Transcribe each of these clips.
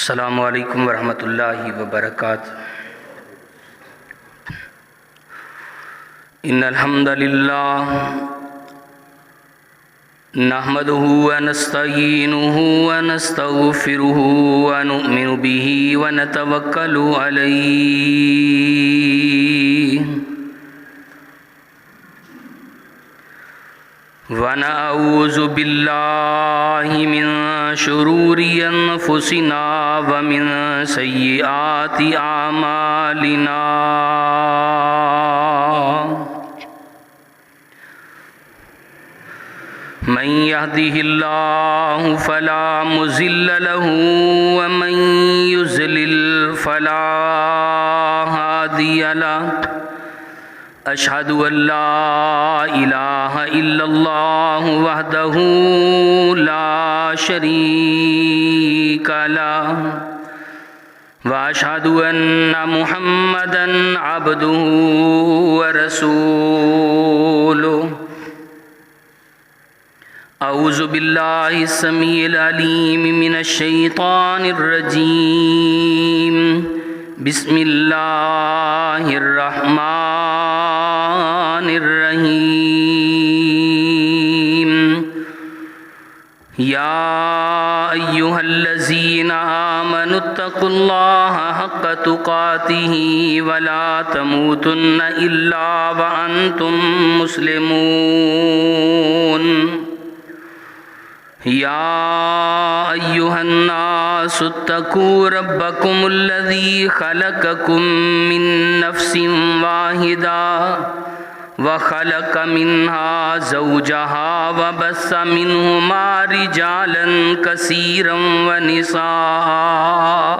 السلام علیکم ورحمۃ اللہ وبرکاتہ۔ ان الحمد للہ نحمده ونستعینه ونستغفره ونؤمن به ونتوکل علیہ ونعوذ باللہ من شرور انفسنا ومن سیئات اعمالنا من يهده الله فلا مضل له ومن يضلل فلا هادي له أشهد أن لا إله إلا الله وحده لا شريك له وأشهد أن محمدا عبده ورسوله أعوذ بالله السميع العليم من الشيطان الرجيم بسم الله الرحمن الرحيم يا أيها الذين آمنوا اتقوا الله حق تقاته ولا تموتن إلا وأنتم مسلمون يا أيها الناس اتقوا ربكم الذي خلقكم من نفس واحدة وخلق منها زوجها وبث منهما رجالا كثيرا ونساء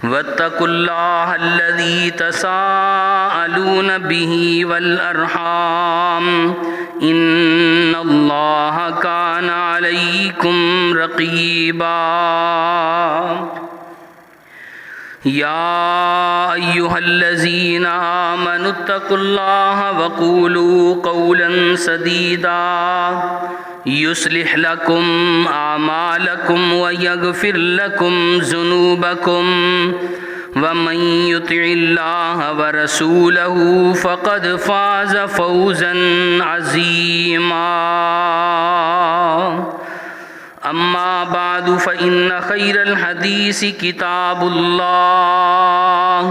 واتقوا الله الذي تساءلون به والأرحام إن الله كان عليكم رقيبا يا أيها الذين آمنوا اتقوا الله وقولوا قولا سديدا يصلح لكم أعمالكم ويغفر لكم ذنوبكم ومن يطع الله ورسوله فقد فاز فوزا عظيما أما بعد فإن خير الحديث كتاب الله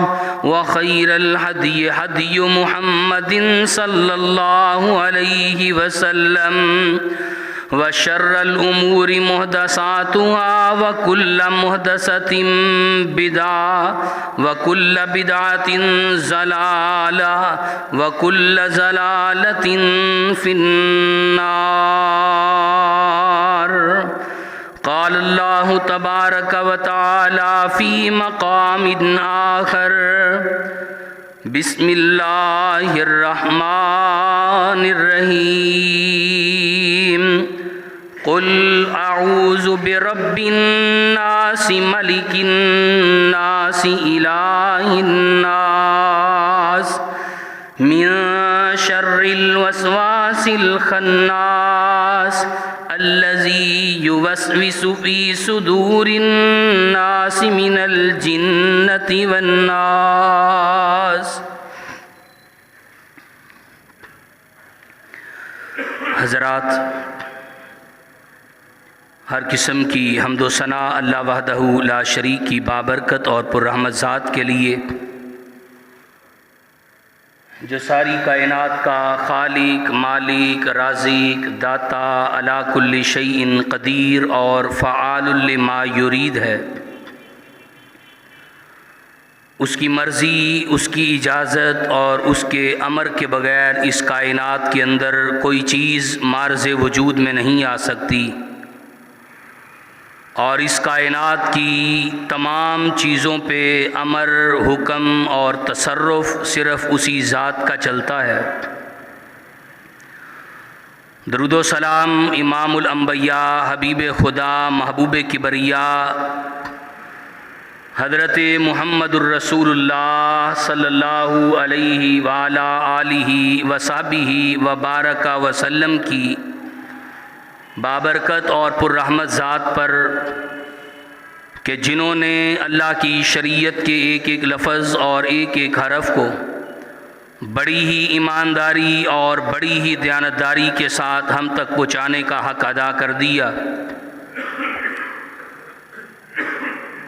وخير الهدي هدي محمد صلى الله عليه وسلم وشر الأمور محدثاتها وكل محدثة بدعة وكل بدعة ضلالة وكل ضلالة في النار قال الله تبارك وتعالى في مقام آخر بسم الله الرحمن الرحيم قل أعوذ برب الناس ملك الناس إله الناس من شر الوسواس الخناس الذي يوسوس في صدور الناس من الجنة والناس۔ حضرات، ہر قسم کی حمد و ثنا اللہ وحدہ لا شریک کی بابرکت اور پررحمت ذات کے لیے، جو ساری کائنات کا خالق، مالک، رازق، داتا، علی کل شیء قدیر اور فعال لما یرید ہے۔ اس کی مرضی، اس کی اجازت اور اس کے امر کے بغیر اس کائنات کے اندر کوئی چیز معرض وجود میں نہیں آ سکتی، اور اس کائنات کی تمام چیزوں پہ امر، حکم اور تصرف صرف اسی ذات کا چلتا ہے۔ درود و سلام امام الانبیاء، حبیب خدا، محبوب کبریا حضرت محمد الرسول اللہ صلی اللہ علیہ وآلہ آلہ وصحبہ وبارک وسلم کی بابرکت اور پررحمت ذات پر کہ جنہوں نے اللہ کی شریعت کے ایک ایک لفظ اور ایک ایک حرف کو بڑی ہی ایمانداری اور بڑی ہی دیانتداری کے ساتھ ہم تک پہنچانے کا حق ادا کر دیا۔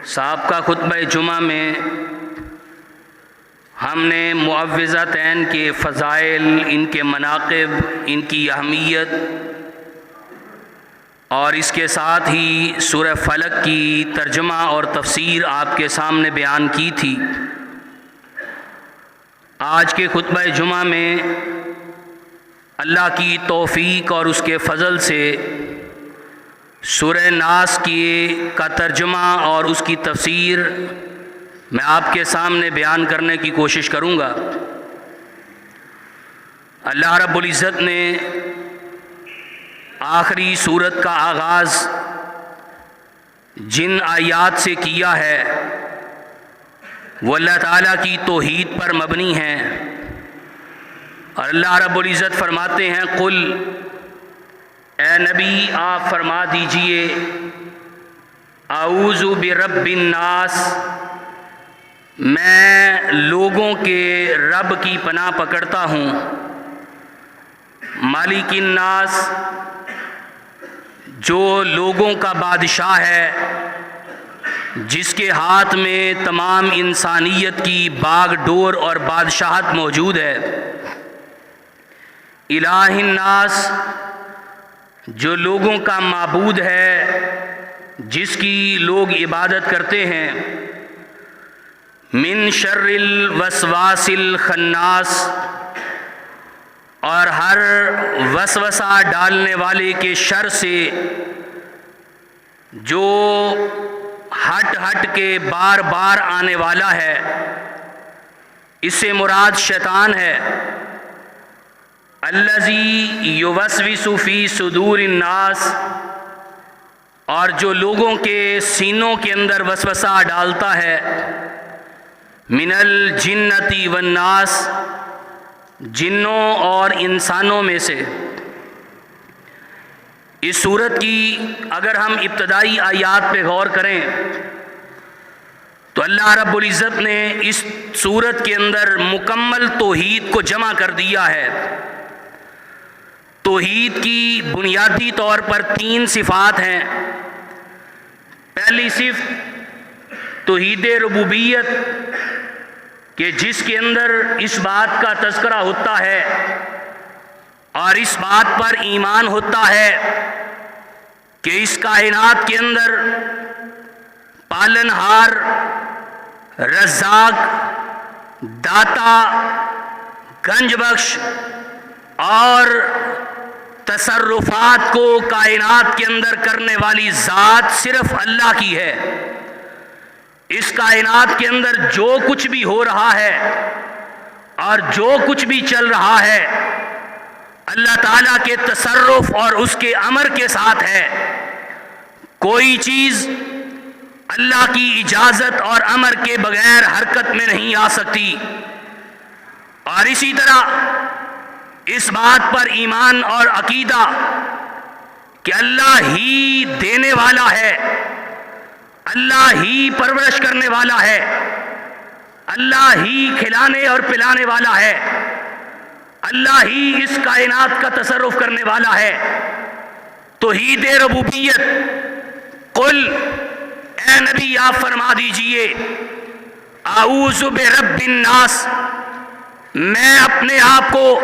سابقہ خطبہ جمعہ میں ہم نے معوذتین کے فضائل، ان کے مناقب، ان کی اہمیت اور اس کے ساتھ ہی سورہ فلق کی ترجمہ اور تفسیر آپ کے سامنے بیان کی تھی۔ آج کے خطبہ جمعہ میں اللہ کی توفیق اور اس کے فضل سے سورہ ناس کا ترجمہ اور اس کی تفسیر میں آپ کے سامنے بیان کرنے کی کوشش کروں گا۔ اللہ رب العزت نے آخری سورت کا آغاز جن آیات سے کیا ہے وہ اللہ تعالیٰ کی توحید پر مبنی ہیں، اور اللہ رب العزت فرماتے ہیں قل، اے نبی آپ فرما دیجئے، اعوذ برب الناس، میں لوگوں کے رب کی پناہ پکڑتا ہوں، مالک الناس، جو لوگوں کا بادشاہ ہے، جس کے ہاتھ میں تمام انسانیت کی باغ ڈور اور بادشاہت موجود ہے، الہ الناس، جو لوگوں کا معبود ہے، جس کی لوگ عبادت کرتے ہیں، من شر الوسواس الخناس، اور ہر وسوسہ ڈالنے والے کے شر سے جو ہٹ کے بار بار آنے والا ہے، اس سے مراد شیطان ہے، الذی یوسوس فی صدور الناس، اور جو لوگوں کے سینوں کے اندر وسوسہ ڈالتا ہے، من الجنۃ والناس، جنوں اور انسانوں میں سے۔ اس سورت کی اگر ہم ابتدائی آیات پہ غور کریں تو اللہ رب العزت نے اس سورت کے اندر مکمل توحید کو جمع کر دیا ہے۔ توحید کی بنیادی طور پر 3 صفات ہیں۔ پہلی صفت توحید ربوبیت، کہ جس کے اندر اس بات کا تذکرہ ہوتا ہے اور اس بات پر ایمان ہوتا ہے کہ اس کائنات کے اندر پالنہار، رزاق، داتا، گنج بخش اور تصرفات کو کائنات کے اندر کرنے والی ذات صرف اللہ کی ہے۔ اس کائنات کے اندر جو کچھ بھی ہو رہا ہے اور جو کچھ بھی چل رہا ہے، اللہ تعالیٰ کے تصرف اور اس کے امر کے ساتھ ہے۔ کوئی چیز اللہ کی اجازت اور امر کے بغیر حرکت میں نہیں آ سکتی، اور اسی طرح اس بات پر ایمان اور عقیدہ کہ اللہ ہی دینے والا ہے، اللہ ہی پرورش کرنے والا ہے، اللہ ہی کھلانے اور پلانے والا ہے، اللہ ہی اس کائنات کا تصرف کرنے والا ہے۔ توحید ربوبیت، قل، اے نبی آپ فرما دیجئے، اعوذ برب الناس، میں اپنے آپ کو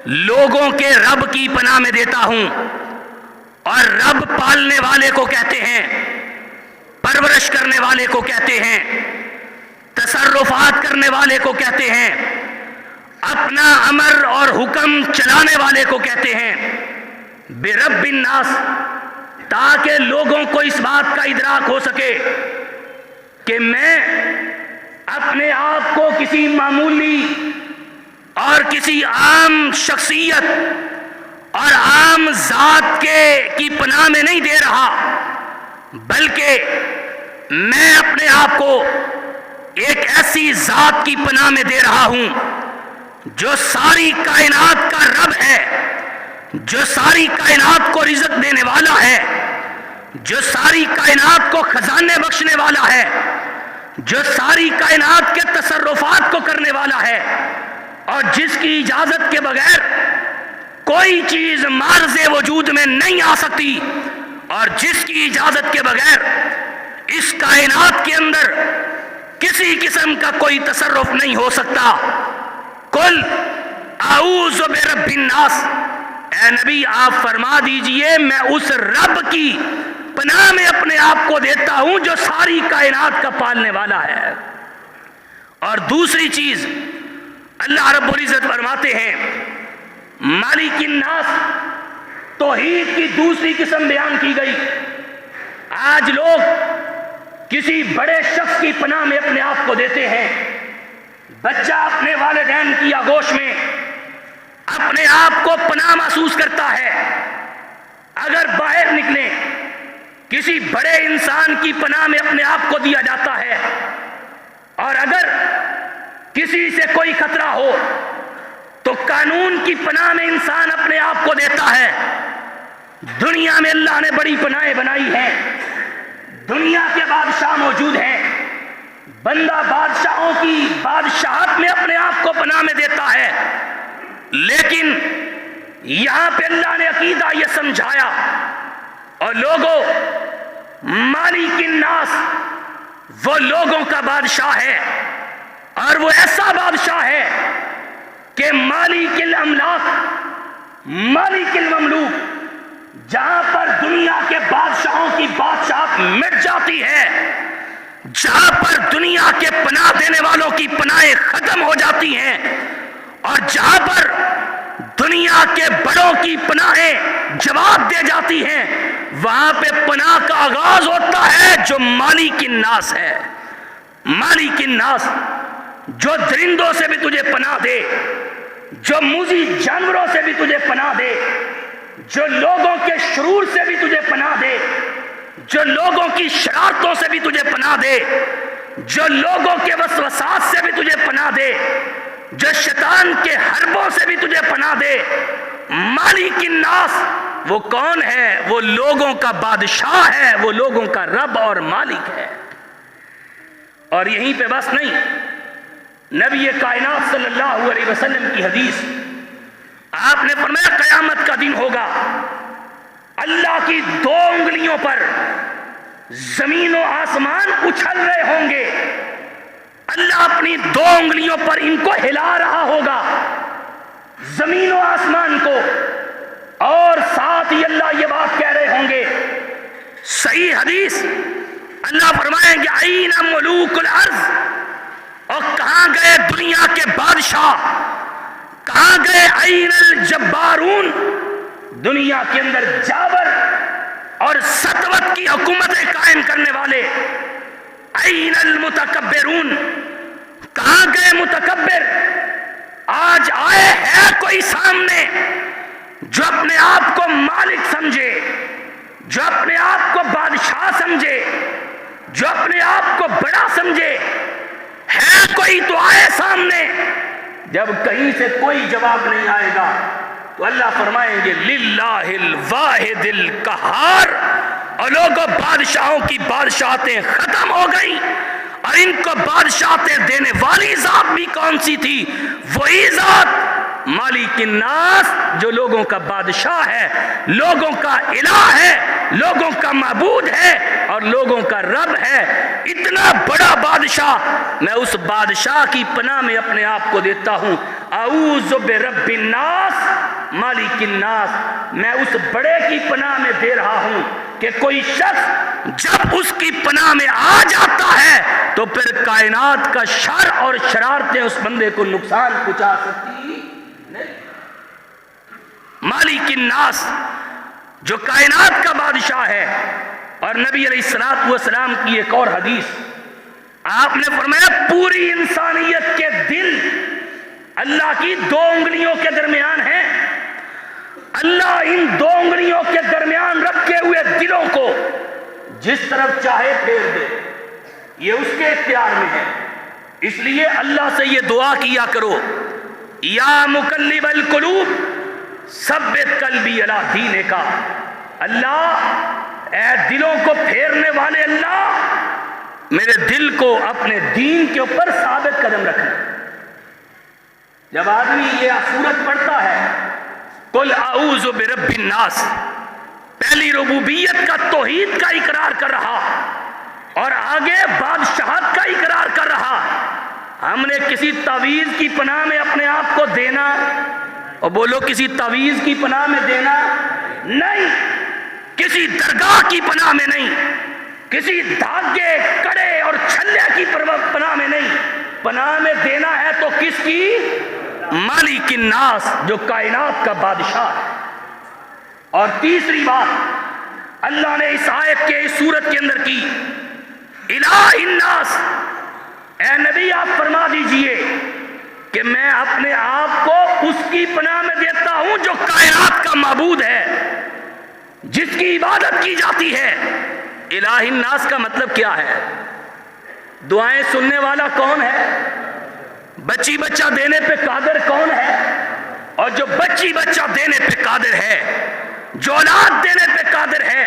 لوگوں کے رب کی پناہ میں دیتا ہوں، اور رب پالنے والے کو کہتے ہیں، پرورش کرنے والے کو کہتے ہیں، تصرفات کرنے والے کو کہتے ہیں، اپنا امر اور حکم چلانے والے کو کہتے ہیں، برب الناس، تاکہ لوگوں کو اس بات کا ادراک ہو سکے کہ میں اپنے آپ کو کسی معمولی اور کسی عام شخصیت اور عام ذات کی پناہ میں نہیں دے رہا، بلکہ میں اپنے آپ کو ایک ایسی ذات کی پناہ میں دے رہا ہوں جو ساری کائنات کا رب ہے، جو ساری کائنات کو رزق دینے والا ہے، جو ساری کائنات کو خزانے بخشنے والا ہے، جو ساری کائنات کے تصرفات کو کرنے والا ہے، اور جس کی اجازت کے بغیر کوئی چیز معرض وجود میں نہیں آ سکتی، اور جس کی اجازت کے بغیر اس کائنات کے اندر کسی قسم کا کوئی تصرف نہیں ہو سکتا۔ قل اعوذ برب الناس، اے نبی آپ فرما دیجئے میں اس رب کی پناہ میں اپنے آپ کو دیتا ہوں جو ساری کائنات کا پالنے والا ہے۔ اور دوسری چیز اللہ رب العزت فرماتے ہیں مالک الناس، توحید کی دوسری قسم بیان کی گئی۔ آج لوگ کسی بڑے شخص کی پناہ میں اپنے آپ کو دیتے ہیں۔ بچہ اپنے والدین کی آغوش میں اپنے آپ کو پناہ محسوس کرتا ہے۔ اگر باہر نکلیں کسی بڑے انسان کی پناہ میں اپنے آپ کو دیا جاتا ہے، اور اگر کسی سے کوئی خطرہ ہو تو قانون کی پناہ میں انسان اپنے آپ کو دیتا ہے۔ دنیا میں اللہ نے بڑی پناہیں بنائی ہیں، دنیا کے بادشاہ موجود ہیں، بندہ بادشاہوں کی بادشاہت میں اپنے آپ کو پناہ میں دیتا ہے، لیکن یہاں پہ اللہ نے عقیدہ یہ سمجھایا، اور لوگوں مالک الناس وہ لوگوں کا بادشاہ ہے، اور وہ ایسا بادشاہ ہے کہ مالک الاملاک مالک المملوک، جہاں پر دنیا کے بادشاہوں کی بادشاہت مٹ جاتی ہے، جہاں پر دنیا کے پناہ دینے والوں کی پناہیں ختم ہو جاتی ہیں، اور جہاں پر دنیا کے بڑوں کی پناہیں جواب دے جاتی ہیں، وہاں پہ پناہ کا آغاز ہوتا ہے جو مالک الناس ہے۔ مالک الناس جو درندوں سے بھی تجھے پناہ دے، جو موذی جانوروں سے بھی تجھے پناہ دے، جو لوگوں کے شرور سے بھی تجھے پناہ دے، جو لوگوں کی شرارتوں سے بھی تجھے پناہ دے، جو لوگوں کے وسوسات سے بھی تجھے پناہ دے، جو شیطان کے حربوں سے بھی تجھے پناہ دے۔ مالک الناس وہ کون ہے؟ وہ لوگوں کا بادشاہ ہے، وہ لوگوں کا رب اور مالک ہے۔ اور یہیں پہ بس نہیں، نبی کائنات صلی اللہ علیہ وسلم کی حدیث، آپ نے فرمایا قیامت کا دن ہوگا، اللہ کی دو انگلیوں پر زمین و آسمان اچھل رہے ہوں گے، اللہ اپنی دو انگلیوں پر ان کو ہلا رہا ہوگا، زمین و آسمان کو، اور ساتھ ہی اللہ یہ بات کہہ رہے ہوں گے، صحیح حدیث، اللہ فرمائیں گے این ملوک الارض، اور کہاں گئے دنیا کے بادشاہ، کہاں گئے این الجبارون، دنیا کے اندر جابر اور سطوت کی حکومتیں قائم کرنے والے، این المتکبرون، کہاں گئے متکبر؟ آج آئے ہے کوئی سامنے جو اپنے آپ کو مالک سمجھے، جو اپنے آپ کو بادشاہ سمجھے، جو اپنے آپ کو بڑا سمجھے، ہے کوئی تو آئے سامنے۔ جب کہیں سے کوئی جواب نہیں آئے گا تو اللہ فرمائیں گے للہ الواحد القہار، اور لوگوں بادشاہوں کی بادشاہتیں ختم ہو گئیں، اور ان کو بادشاہتیں دینے والی ذات بھی کون سی تھی؟ وہی ذات مالک الناس جو لوگوں کا بادشاہ ہے، لوگوں کا الہ ہے، لوگوں کا معبود ہے اور لوگوں کا رب ہے۔ اتنا بڑا بادشاہ، میں اس بادشاہ کی پناہ میں اپنے آپ کو دیتا ہوں۔ اعوذ برب الناس مالک الناس، میں اس بڑے کی پناہ میں دے رہا ہوں کہ کوئی شخص جب اس کی پناہ میں آ جاتا ہے تو پھر کائنات کا شر اور شرارتیں اس بندے کو نقصان پہنچا سکتی نہیں۔ مالک الناس جو کائنات کا بادشاہ ہے، اور نبی علیہ السلام کی ایک اور حدیث، آپ نے فرمایا پوری انسانیت کے دل اللہ کی دو انگلیوں کے درمیان ہیں، اللہ ان دو انگلیوں کے درمیان رکھے ہوئے دلوں کو جس طرف چاہے پھیر دے، یہ اس کے اختیار میں ہے۔ اس لیے اللہ سے یہ دعا کیا کرو، یا مقلب القلوب ثبت قلبی علی دینک، اللہ اے دلوں کو پھیرنے والے اللہ، میرے دل کو اپنے دین کے اوپر ثابت قدم رکھنا۔ جب آدمی یہ سورت پڑھتا ہے قل اعوذ برب الناس، پہلی ربوبیت کا توحید کا اقرار کر رہا اور آگے بادشاہت کا اقرار کر رہا۔ ہم نے کسی تعویذ کی پناہ میں اپنے آپ کو دینا، اور بولو کسی تعویذ کی پناہ میں دینا نہیں، کسی درگاہ کی پناہ میں نہیں، کسی دھاگے کڑے اور چھلے کی پناہ میں نہیں، پناہ میں دینا ہے تو کس کی؟ مالک الناس، جو کائنات کا بادشاہ ہے۔ اور تیسری بات اللہ نے اس آیت کے اس سورت کے اندر کی، الہ الناس، اے نبی آپ فرما دیجئے کہ میں اپنے آپ کو اس کی پناہ میں دیتا ہوں جو کائنات کا معبود ہے، جس کی عبادت کی جاتی ہے۔ الہ الناس کا مطلب کیا ہے؟ دعائیں سننے والا کون ہے؟ بچی بچہ دینے پہ قادر کون ہے؟ اور جو بچی بچہ دینے پہ قادر ہے، جو اولاد دینے پہ قادر ہے،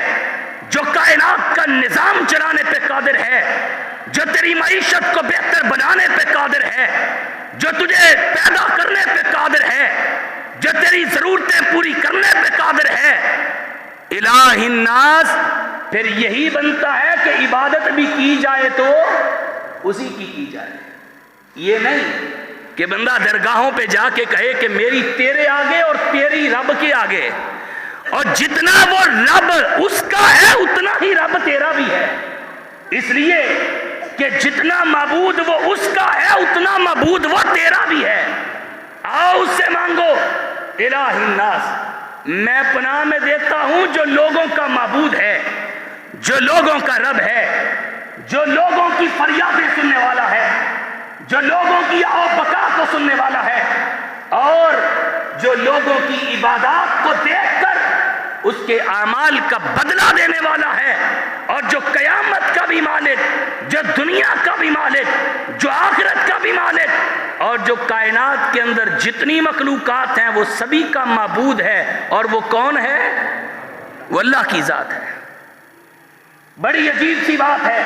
جو کائنات کا نظام چلانے پہ قادر ہے، جو تیری معیشت کو بہتر بنانے پہ قادر ہے، جو تجھے پیدا کرنے پہ قادر ہے، جو تیری ضرورتیں پوری کرنے پہ قادر ہے، الہ الناس، پھر یہی بنتا ہے کہ عبادت بھی کی جائے تو اسی کی جائے۔ یہ نہیں کہ بندہ درگاہوں پہ جا کے کہے کہ میری تیرے آگے اور تیری رب کے آگے، اور جتنا وہ رب اس کا ہے اتنا ہی رب تیرا بھی ہے، اس لیے کہ جتنا معبود وہ اس کا ہے اتنا معبود وہ تیرا بھی ہے۔ آؤ اس سے مانگو، الہ الناس، میں پناہ میں دیتا ہوں جو لوگوں کا معبود ہے، جو لوگوں کا رب ہے، جو لوگوں کی فریادیں سننے والا ہے، جو لوگوں کی آو بکا کو سننے والا ہے، اور جو لوگوں کی عبادات کو دیکھ کر اس کے اعمال کا بدلہ دینے والا ہے، اور جو قیامت کا بھی مالک، جو دنیا کا بھی مالک، جو آخرت کا بھی مالک، اور جو کائنات کے اندر جتنی مخلوقات ہیں وہ سبھی کا معبود ہے۔ اور وہ کون ہے؟ وہ اللہ کی ذات ہے۔ بڑی عجیب سی بات ہے،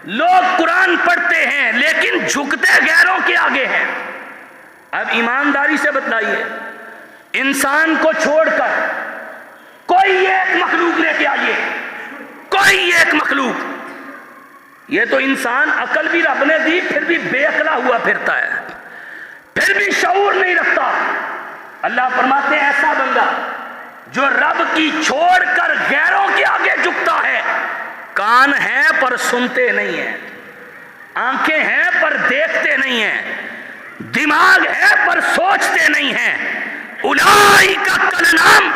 لوگ قرآن پڑھتے ہیں لیکن جھکتے غیروں کے آگے ہیں۔ اب ایمانداری سے بتلائیے، انسان کو چھوڑ کر کوئی ایک مخلوق لے کے آئیے، کوئی ایک مخلوق، یہ تو انسان عقل بھی رب نے دی پھر بھی بے عقلا ہوا پھرتا ہے، پھر بھی شعور نہیں رکھتا۔ اللہ فرماتے ہیں ایسا بندہ جو رب کی چھوڑ کر غیروں کے آگے جھکتا ہے، کان ہیں پر سنتے نہیں ہیں، آنکھیں ہیں پر دیکھتے نہیں ہیں، دماغ ہے پر سوچتے نہیں ہیں، اولئک کالانعام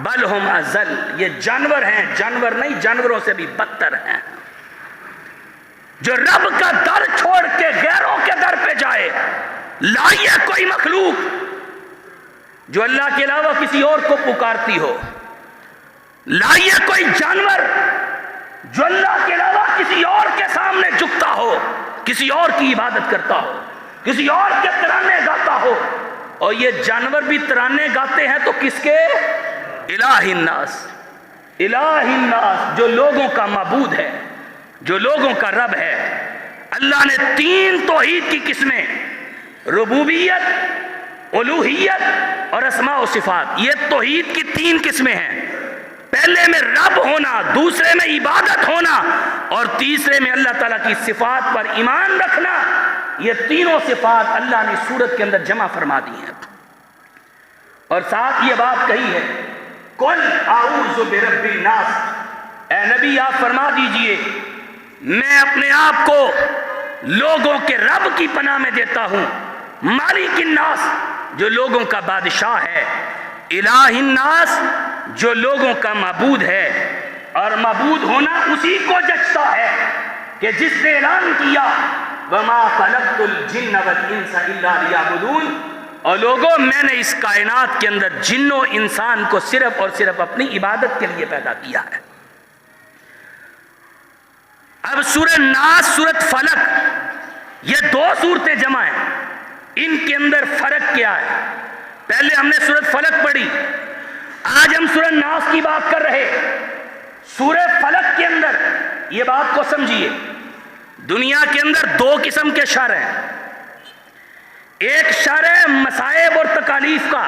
بل ہم اضل، یہ جانور ہیں، جانور نہیں جانوروں سے بھی بدتر ہیں۔ جو رب کا در چھوڑ کے غیروں کے در پہ جائے، لائیے کوئی مخلوق جو اللہ کے علاوہ کسی اور کو پکارتی ہو، لائیے کوئی جانور جو اللہ کے علاوہ کسی اور کے سامنے جھکتا ہو، کسی اور کی عبادت کرتا ہو، کسی اور کے ترانے گاتا ہو، اور یہ جانور بھی ترانے گاتے ہیں تو کس کے؟ الہ الناس، الہ الناس، جو لوگوں کا معبود ہے، جو لوگوں کا رب ہے۔ اللہ نے تین توحید کی قسمیں، ربوبیت، الوہیت اور اسماء و صفات، یہ توحید کی تین قسمیں ہیں۔ پہلے میں رب ہونا، دوسرے میں عبادت ہونا، اور تیسرے میں اللہ تعالیٰ کی صفات پر ایمان رکھنا۔ یہ تینوں صفات اللہ نے سورت کے اندر جمع فرما دی ہیں، اور ساتھ یہ بات کہی ہے قل اعوذ برب الناس، اے نبی آپ فرما دیجئے میں اپنے آپ کو لوگوں کے رب کی پناہ میں دیتا ہوں، مالک الناس، جو لوگوں کا بادشاہ ہے، الہ الناس، جو لوگوں کا معبود ہے۔ اور معبود ہونا اسی کو جچتا ہے کہ جس نے اعلان کیا وما خلقت الجن والانس الا لیعبدون، اور لوگوں میں نے اس کائنات کے اندر جن و انسان کو صرف اور صرف اپنی عبادت کے لیے پیدا کیا ہے۔ اب سورہ ناس، سورۃ فلق، یہ دو صورتیں جمع ہیں، ان کے اندر فرق کیا ہے؟ پہلے ہم نے سورۃ فلق پڑھی، آج ہم سورۃ ناس کی بات کر رہے۔ سورہ فلق کے اندر یہ بات کو سمجھیے، دنیا کے اندر دو قسم کے شر ہیں. ایک شر ہے مصائب اور تکالیف کا.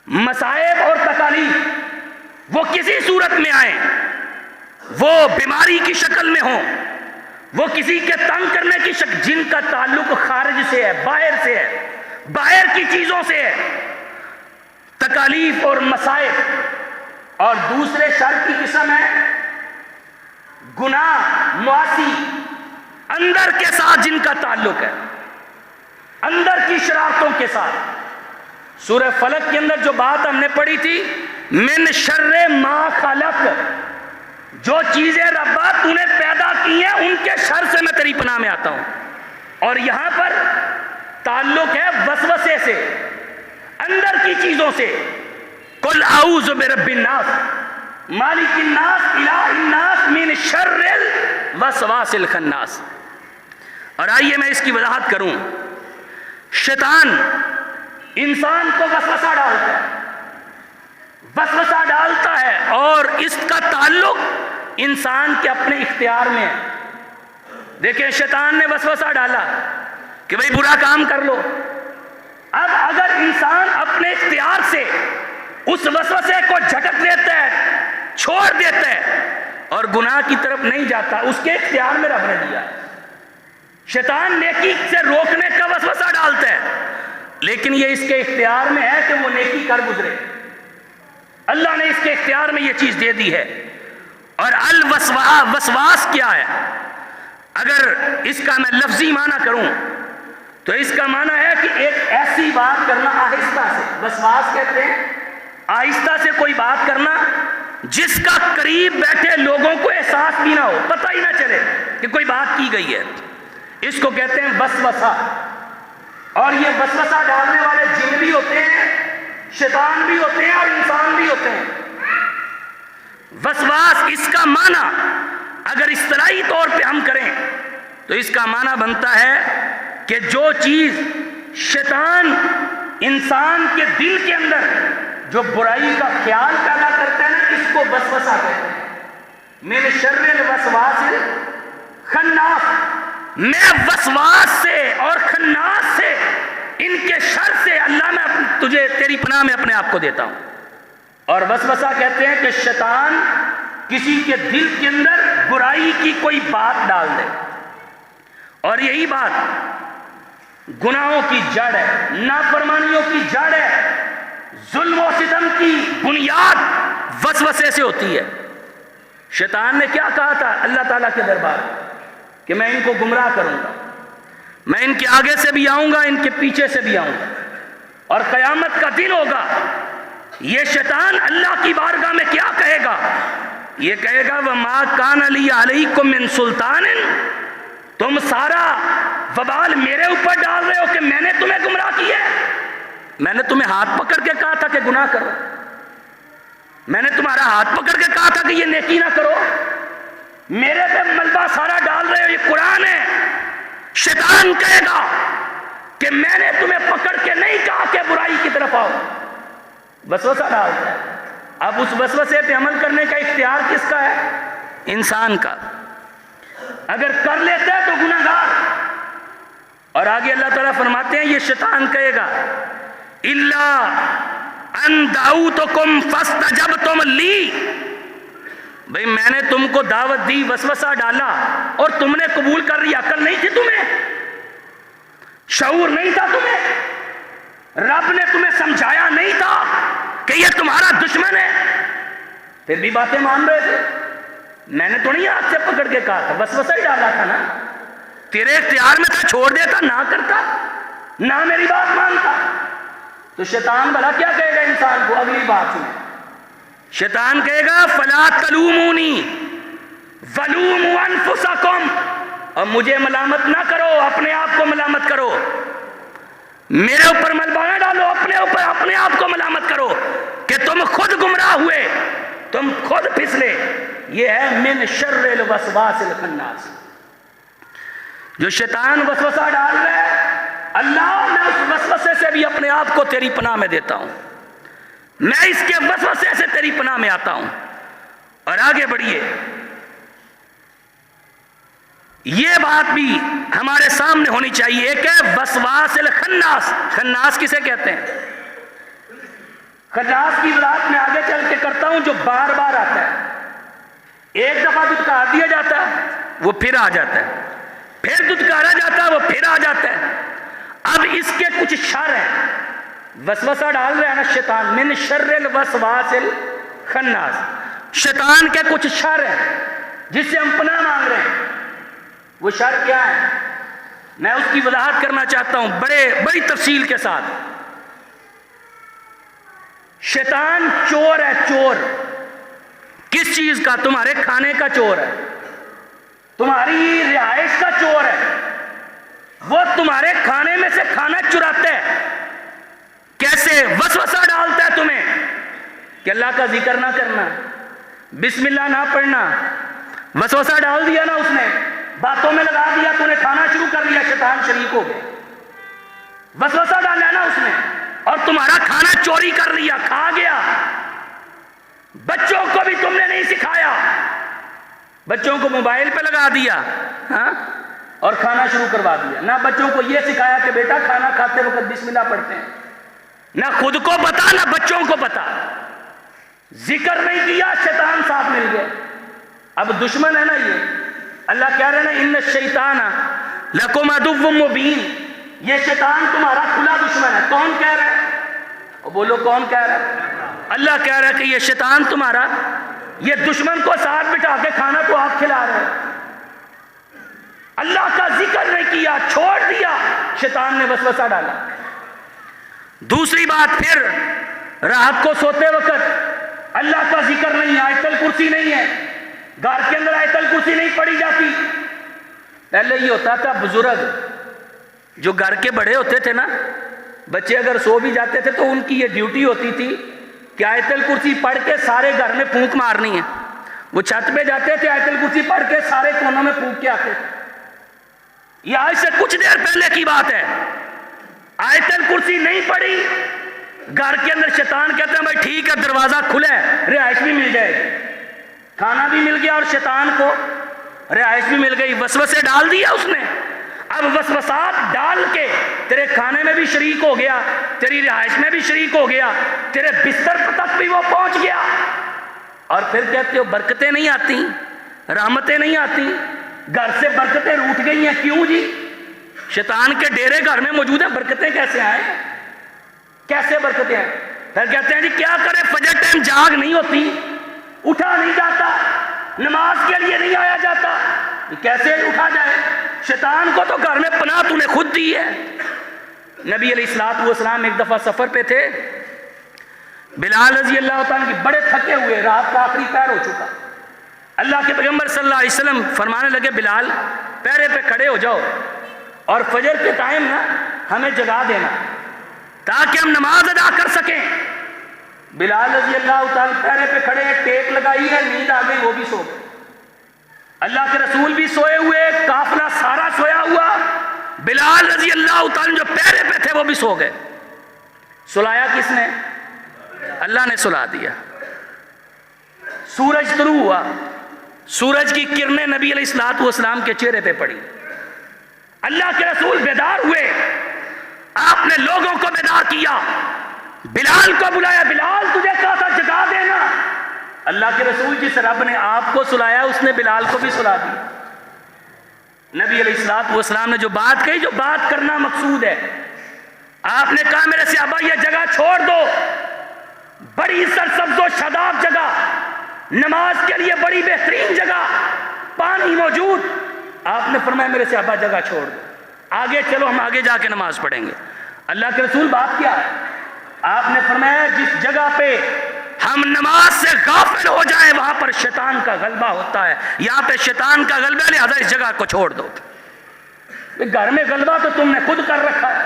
مصائب اور تکالیف وہ کسی صورت میں آئیں، وہ بیماری کی شکل میں ہوں، وہ کسی کے تنگ کرنے کی شکل، جن کا تعلق خارج سے ہے، باہر سے ہے، باہر کی چیزوں سے ہے، تکالیف اور مصائب. اور دوسرے شر کی قسم ہے گناہ معاصی، اندر کے ساتھ جن کا تعلق ہے، اندر کی شرارتوں کے ساتھ. سورہ فلق کے اندر جو بات ہم نے پڑھی تھی، من شر ما خلق، جو چیزیں ربا تو نے پیدا کی ہیں ان کے شر سے میں تیری پناہ میں آتا ہوں. اور یہاں پر تعلق ہے وسوسے سے، اندر کی چیزوں سے. قل اعوذ برب الناس مالک الناس الہ الناس من شر الوسواس الخناس. اور آئیے میں اس کی وضاحت کروں. شیطان انسان کو وسوسہ ڈالتا ہے، وسوسہ ڈالتا ہے، اور اس کا تعلق انسان کے اپنے اختیار میں ہے. دیکھیں شیطان نے وسوسہ ڈالا کہ بھئی برا کام کر لو. اب اگر انسان اپنے اختیار سے اس وسوسے کو جھٹک دیتا ہے، چھوڑ دیتا ہے اور گناہ کی طرف نہیں جاتا، اس کے اختیار میں رب نے دیا. شیطان نیکی سے روکنے کا وسوسہ ڈالتا ہے، لیکن یہ اس کے اختیار میں ہے کہ وہ نیکی کر گزرے. اللہ نے اس کے اختیار میں یہ چیز دے دی ہے. اور وسواس کیا ہے؟ اگر اس کا میں لفظی معنی کروں تو اس کا معنی ہے کہ ایک ایسی بات کرنا آہستہ سے، وسواس کہتے ہیں آہستہ سے کوئی بات کرنا جس کا قریب بیٹھے لوگوں کو احساس بھی نہ ہو، پتہ ہی نہ چلے کہ کوئی بات کی گئی ہے. اس کو کہتے ہیں وسوسہ. اور یہ وسوسہ ڈالنے والے جن بھی ہوتے ہیں، شیطان بھی ہوتے ہیں اور انسان بھی ہوتے ہیں. وسواس اس کا معنی اگر اصطلاحی طور پہ ہم کریں تو اس کا معنی بنتا ہے کہ جو چیز شیطان انسان کے دل کے اندر جو برائی کا خیال پیدا کرتا ہے نا، اس کو وسوسہ کہتے ہیں. من شر الوسواس الخناس، میں وسواس سے اور خناس سے، ان کے شر سے اللہ میں تجھے تیری پناہ میں اپنے آپ کو دیتا ہوں. اور وسوسہ کہتے ہیں کہ شیطان کسی کے دل کے اندر برائی کی کوئی بات ڈال دے. اور یہی بات گناہوں کی جڑ ہے، نافرمانیوں کی جڑ ہے، ظلم و ستم کی بنیاد وسوسے سے ہوتی ہے. شیطان نے کیا کہا تھا اللہ تعالیٰ کے دربار کہ میں ان کو گمراہ کروں گا، میں ان کے آگے سے بھی آؤں گا، ان کے پیچھے سے بھی آؤں گا، اور قیامت کا دن ہوگا. یہ شیطان اللہ کی بارگاہ میں کیا کہے گا؟ یہ کہے گا وَمَا كَانَ لِي عَلَيْكُمْ مِنْ سُلْطَانٍ، تم سارا وبال میرے اوپر ڈال رہے ہو کہ میں نے تمہیں گمراہ کیا ہے. میں نے تمہیں ہاتھ پکڑ کے کہا تھا کہ گناہ کرو، میں نے تمہارا ہاتھ پکڑ کے کہا تھا کہ یہ نیکی نہ کرو، میرے پہ ملبہ سارا ڈال رہے ہو. یہ قرآن ہے. شیطان کہے گا کہ میں نے تمہیں پکڑ کے نہیں کہا کہ برائی کی طرف آؤ. وسوسہ ڈالتا ہے. اب اس وسوسے پہ عمل کرنے کا اختیار کس کا ہے؟ انسان کا. اگر کر لیتا ہے تو گناہ گار. اور آگے اللہ تعالیٰ فرماتے ہیں یہ شیطان کہے گا اِلَّا أَن دَعَوْتُكُمْ فَاسْتَجَبْتُمْ لِي، بھئی میں نے تم کو دعوت دی، وسوسہ ڈالا اور تم نے قبول کر لی. عقل نہیں تھی تمہیں، شعور نہیں تھا تمہیں، رب نے تمہیں سمجھایا نہیں تھا کہ یہ تمہارا دشمن ہے، پھر بھی باتیں مان رہے تھے. میں نے تو نہیں ہاتھ سے پکڑ کے کہا تھا، وسوسہ ہی ڈالا تھا نا، تیرے اختیار میں تھا، چھوڑ دیتا، نہ کرتا، نہ میری بات مانتا. تو شیطان بھلا کیا کہے گا انسان کو؟ اگلی بات سنیں. شیطان کہے گا فَلَا تَلُومُونِي وَلُومُوا أَنفُسَكُمْ، اور مجھے ملامت نہ کرو، اپنے آپ کو ملامت کرو. میرے اوپر ملبہ نہ ڈالو، اپنے اوپر اپنے آپ کو ملامت کرو کہ تم خود گمراہ ہوئے، تم خود پھسلے. یہ ہے من شر الوسواس الخناس. جو شیطان وسوسہ ڈال رہا ہے، اللہ میں اس وسوسے سے بھی اپنے آپ کو تیری پناہ میں دیتا ہوں، میں اس کے وسوسے سے تیری پناہ میں آتا ہوں. اور آگے بڑھیے. یہ بات بھی ہمارے سامنے ہونی چاہیے. ایک ہے وسواس الخناس. خناس کسے کہتے ہیں؟ خناس کی وضاحت میں آگے چل کے کرتا ہوں. جو بار بار آتا ہے، ایک دفعہ دھتکار دیا جاتا ہے وہ پھر آ جاتا ہے، پھر دھتکارا جاتا ہے وہ پھر آ جاتا ہے. اب اس کے کچھ شر ہیں. وسوسہ ڈال رہا ہے نا شیطان. من شر الوسواس الخناس. شیطان کے کچھ شر ہیں جس سے ہم پناہ مانگ رہے ہیں. وہ شر کیا ہے؟ میں اس کی وضاحت کرنا چاہتا ہوں بڑی تفصیل کے ساتھ. شیطان چور ہے. چور کس چیز کا؟ تمہارے کھانے کا چور ہے، تمہاری رہائش کا چور ہے. وہ تمہارے کھانے میں سے کھانا چراتا ہے. کیسے؟ وسوسہ ڈالتا ہے تمہیں کہ اللہ کا ذکر نہ کرنا، بسم اللہ نہ پڑھنا. وسوسہ ڈال دیا نا اس نے، باتوں میں لگا دیا، تو نے کھانا شروع کر لیا، شیطان شریک ہو گئے. وسوسہ ڈالا نا اس نے اور تمہارا کھانا چوری کر لیا، کھا گیا. بچوں کو بھی تم نے نہیں سکھایا، بچوں کو موبائل پہ لگا دیا اور کھانا شروع کروا دیا. نہ بچوں کو یہ سکھایا کہ بیٹا کھانا کھاتے وقت بسم اللہ پڑھتے ہیں. نہ خود کو پتا نہ بچوں کو پتا. ذکر نہیں کیا، شیطان ساتھ مل گئے. اب دشمن ہے نا یہ. اللہ کہہ رہے ہیں نا ان الشیطان لکم عدو مبین. یہ شیطان تمہارا کھلا دشمن ہے. کون کہہ رہا ہے؟ بولو کون کہہ رہا ہے؟ اللہ کہہ رہا ہے کہ یہ شیطان تمہارا، یہ دشمن کو ساتھ بٹھا کے کھانا تو آپ کھلا رہے ہیں. اللہ کا ذکر نہیں کیا، چھوڑ دیا، شیطان نے وسوسہ ڈالا. دوسری بات پھر رات کو سوتے وقت اللہ کا ذکر نہیں ہے، آیت الکرسی نہیں ہے، گھر کے اندر آیت الکرسی نہیں پڑھی جاتی. پہلے یہ ہوتا تھا بزرگ جو گھر کے بڑے ہوتے تھے نا، بچے اگر سو بھی جاتے تھے تو ان کی یہ ڈیوٹی ہوتی تھی کہ آیت الکرسی پڑھ کے سارے گھر میں پھونک مارنی ہے. وہ چھت پہ جاتے تھے، آیت الکرسی پڑھ کے سارے کونوں میں پھونک کے آتے تھے. یہ آج سے کچھ دیر پہلے کی بات ہے. آیت الکرسی نہیں پڑھی، گھر کے اندر شیطان کہتے ہیں بھائی ٹھیک ہے دروازہ کھلا ہے، رہائش بھی مل جائے گی. کھانا بھی مل گیا اور شیطان کو رہائش بھی مل گئی. وسوسے ڈال دیا اس نے. اب وسوسات ڈال کے تیرے کھانے میں بھی شریک ہو گیا، تیری رہائش میں بھی شریک ہو گیا، تیرے بستر تک بھی وہ پہنچ گیا. اور پھر کہتے ہو برکتیں نہیں آتی، رحمتیں نہیں آتی، گھر سے برکتیں روٹ گئی ہیں. کیوں جی؟ شیطان کے ڈیرے گھر میں موجود ہیں، برکتیں کیسے آئیں؟ کیسے برکتیں آئیں؟ پھر کہتے ہیں جی کیا کرے، فجر ٹائم جاگ نہیں ہوتی، اٹھا نہیں جاتا، نماز کے لیے نہیں آیا جاتا. کیسے اٹھا جائے؟ شیطان کو تو گھر میں پناہ تو نے خود دی ہے. نبی علیہ السلام ایک دفعہ سفر پہ تھے. بلال رضی اللہ تعالیٰ کی بڑے تھکے ہوئے، رات کا آخری پہر ہو چکا. اللہ کے پیغمبر صلی اللہ علیہ وسلم فرمانے لگے بلال پیرے پہ کھڑے ہو جاؤ اور فجر کے ٹائم نا ہمیں جگا دینا تاکہ ہم نماز ادا کر سکیں. بلال رضی اللہ تعالیٰ پیرے پہ کھڑے ہیں، ٹیک لگائی ہے، نیند آ گئی، وہ بھی سو گئے. اللہ کے رسول بھی سوئے ہوئے، قافلہ سارا سویا ہوا. بلال رضی اللہ تعالیٰ جو پیرے پہ تھے وہ بھی سو گئے. سلایا کس نے؟ اللہ نے سلا دیا. سورج طلوع ہوا، سورج کی کرنیں نبی علیہ السلام کے چہرے پہ پڑی. اللہ کے رسول بیدار ہوئے، آپ نے لوگوں کو بیدار کیا، بلال کو بلایا، بلال تجھے کہا تھا جگا دینا. اللہ کے رسول جس رب نے آپ کو سلایا اس نے بلال کو بھی سلا دی. نبی علیہ السلام نے جو بات کہی، جو بات کرنا مقصود ہے، آپ نے کہا میرے صحابہ یہ جگہ چھوڑ دو، بڑی سرسبز و شاداب جگہ، نماز کے لیے بڑی بہترین جگہ، پانی موجود. آپ نے فرمایا میرے صحابہ جگہ چھوڑ دو، آگے چلو ہم آگے جا کے نماز پڑھیں گے. اللہ کے رسول بات کیا ہے؟ آپ نے فرمایا جس جگہ پہ ہم نماز سے غافل ہو جائیں وہاں پر شیطان کا غلبہ ہوتا ہے. یہاں پہ شیطان کا غلبہ ہے، لہذا اس جگہ کو چھوڑ دو. گھر میں غلبہ تو تم نے خود کر رکھا ہے،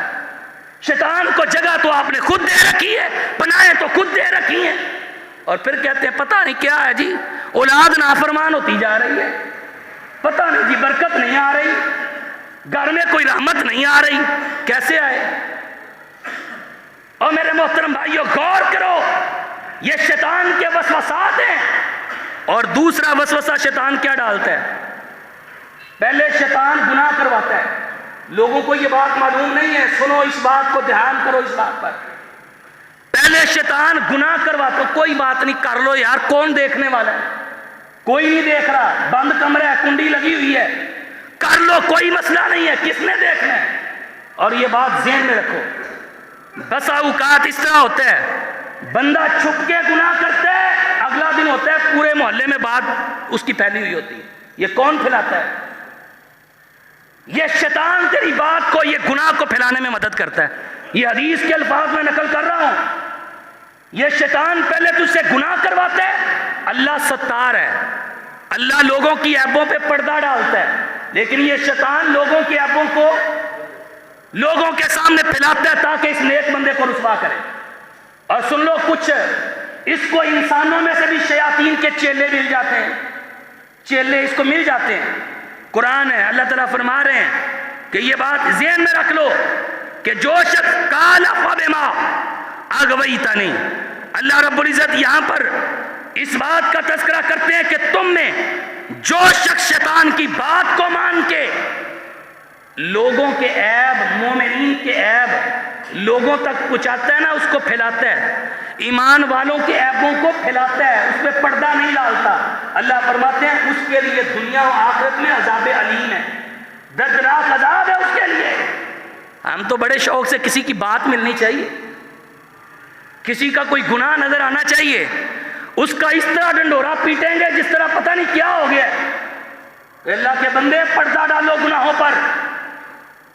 شیطان کو جگہ تو آپ نے خود دے رکھی ہے، پناہیں تو خود دے رکھی ہیں. اور پھر کہتے ہیں پتہ نہیں کیا ہے جی، اولاد نافرمان ہوتی جا رہی ہے، پتہ نہیں جی برکت نہیں آ رہی، گھر میں کوئی رحمت نہیں آ رہی. کیسے آئے؟ اور میرے محترم بھائیو غور کرو، یہ شیطان کے وسوسات ہیں. اور دوسرا وسوسہ شیطان کیا ڈالتا ہے؟ پہلے شیطان گناہ کرواتا ہے، لوگوں کو یہ بات معلوم نہیں ہے، سنو اس بات کو، دھیان کرو اس بات پر۔ پہلے شیطان گناہ کرواتا، کوئی بات نہیں، کر لو یار، کون دیکھنے والا ہے؟ کوئی نہیں دیکھ رہا، بند کمرہ ہے، کنڈی لگی ہوئی ہے، کر لو، کوئی مسئلہ نہیں ہے، کس نے دیکھنا ہے؟ اور یہ بات ذہن میں رکھو، بسا اوقات اس طرح ہوتا ہے، بندہ چھپ کے گناہ کرتا ہے، اگلا دن ہوتا ہے پورے محلے میں بات اس کی پھیلی ہوئی ہوتی ہے۔ یہ کون پھیلاتا ہے؟ یہ شیطان تیری بات کو، یہ گناہ کو پھیلانے میں مدد کرتا ہے۔ یہ حدیث کے الفاظ میں نقل کر رہا ہوں۔ یہ شیطان پہلے تجھ سے گناہ کرواتا ہے، اللہ ستار ہے، اللہ لوگوں کی عیبوں پہ پردہ ڈالتا ہے، لیکن یہ شیطان لوگوں کی عیبوں کو لوگوں کے سامنے پھیلاتا ہے تاکہ اس نیک بندے کو رسوا کرے۔ اور سن لو کچھ، اس کو انسانوں میں سے بھی شیاطین کے چیلے مل جاتے ہیں، چیلے اس کو مل جاتے ہیں۔ قرآن ہے، اللہ تعالیٰ فرما رہے ہیں کہ یہ بات ذہن میں رکھ لو کہ جو شخص قال فبما اغویتنی، اللہ رب العزت یہاں پر اس بات کا تذکرہ کرتے ہیں کہ تم میں جو شخص شیطان کی بات کو مان کے لوگوں کے عیب، مومنین کے عیب لوگوں تک پہنچاتا ہے نا، اس کو پھیلاتا ہے، ایمان والوں کے عیبوں کو پھیلاتا ہے، اس پہ پردہ نہیں ڈالتا، اللہ فرماتے ہیں اس کے لیے دنیا و آخرت میں عذاب علیم ہے، دردناک عذاب ہے اس کے لیے۔ ہم تو بڑے شوق سے کسی کی بات ملنی چاہیے، کسی کا کوئی گناہ نظر آنا چاہیے، اس کا اس طرح ڈنڈورا پیٹیں گے جس طرح پتہ نہیں کیا ہو گیا۔ اللہ کے بندے پردہ ڈالو گناہوں پر،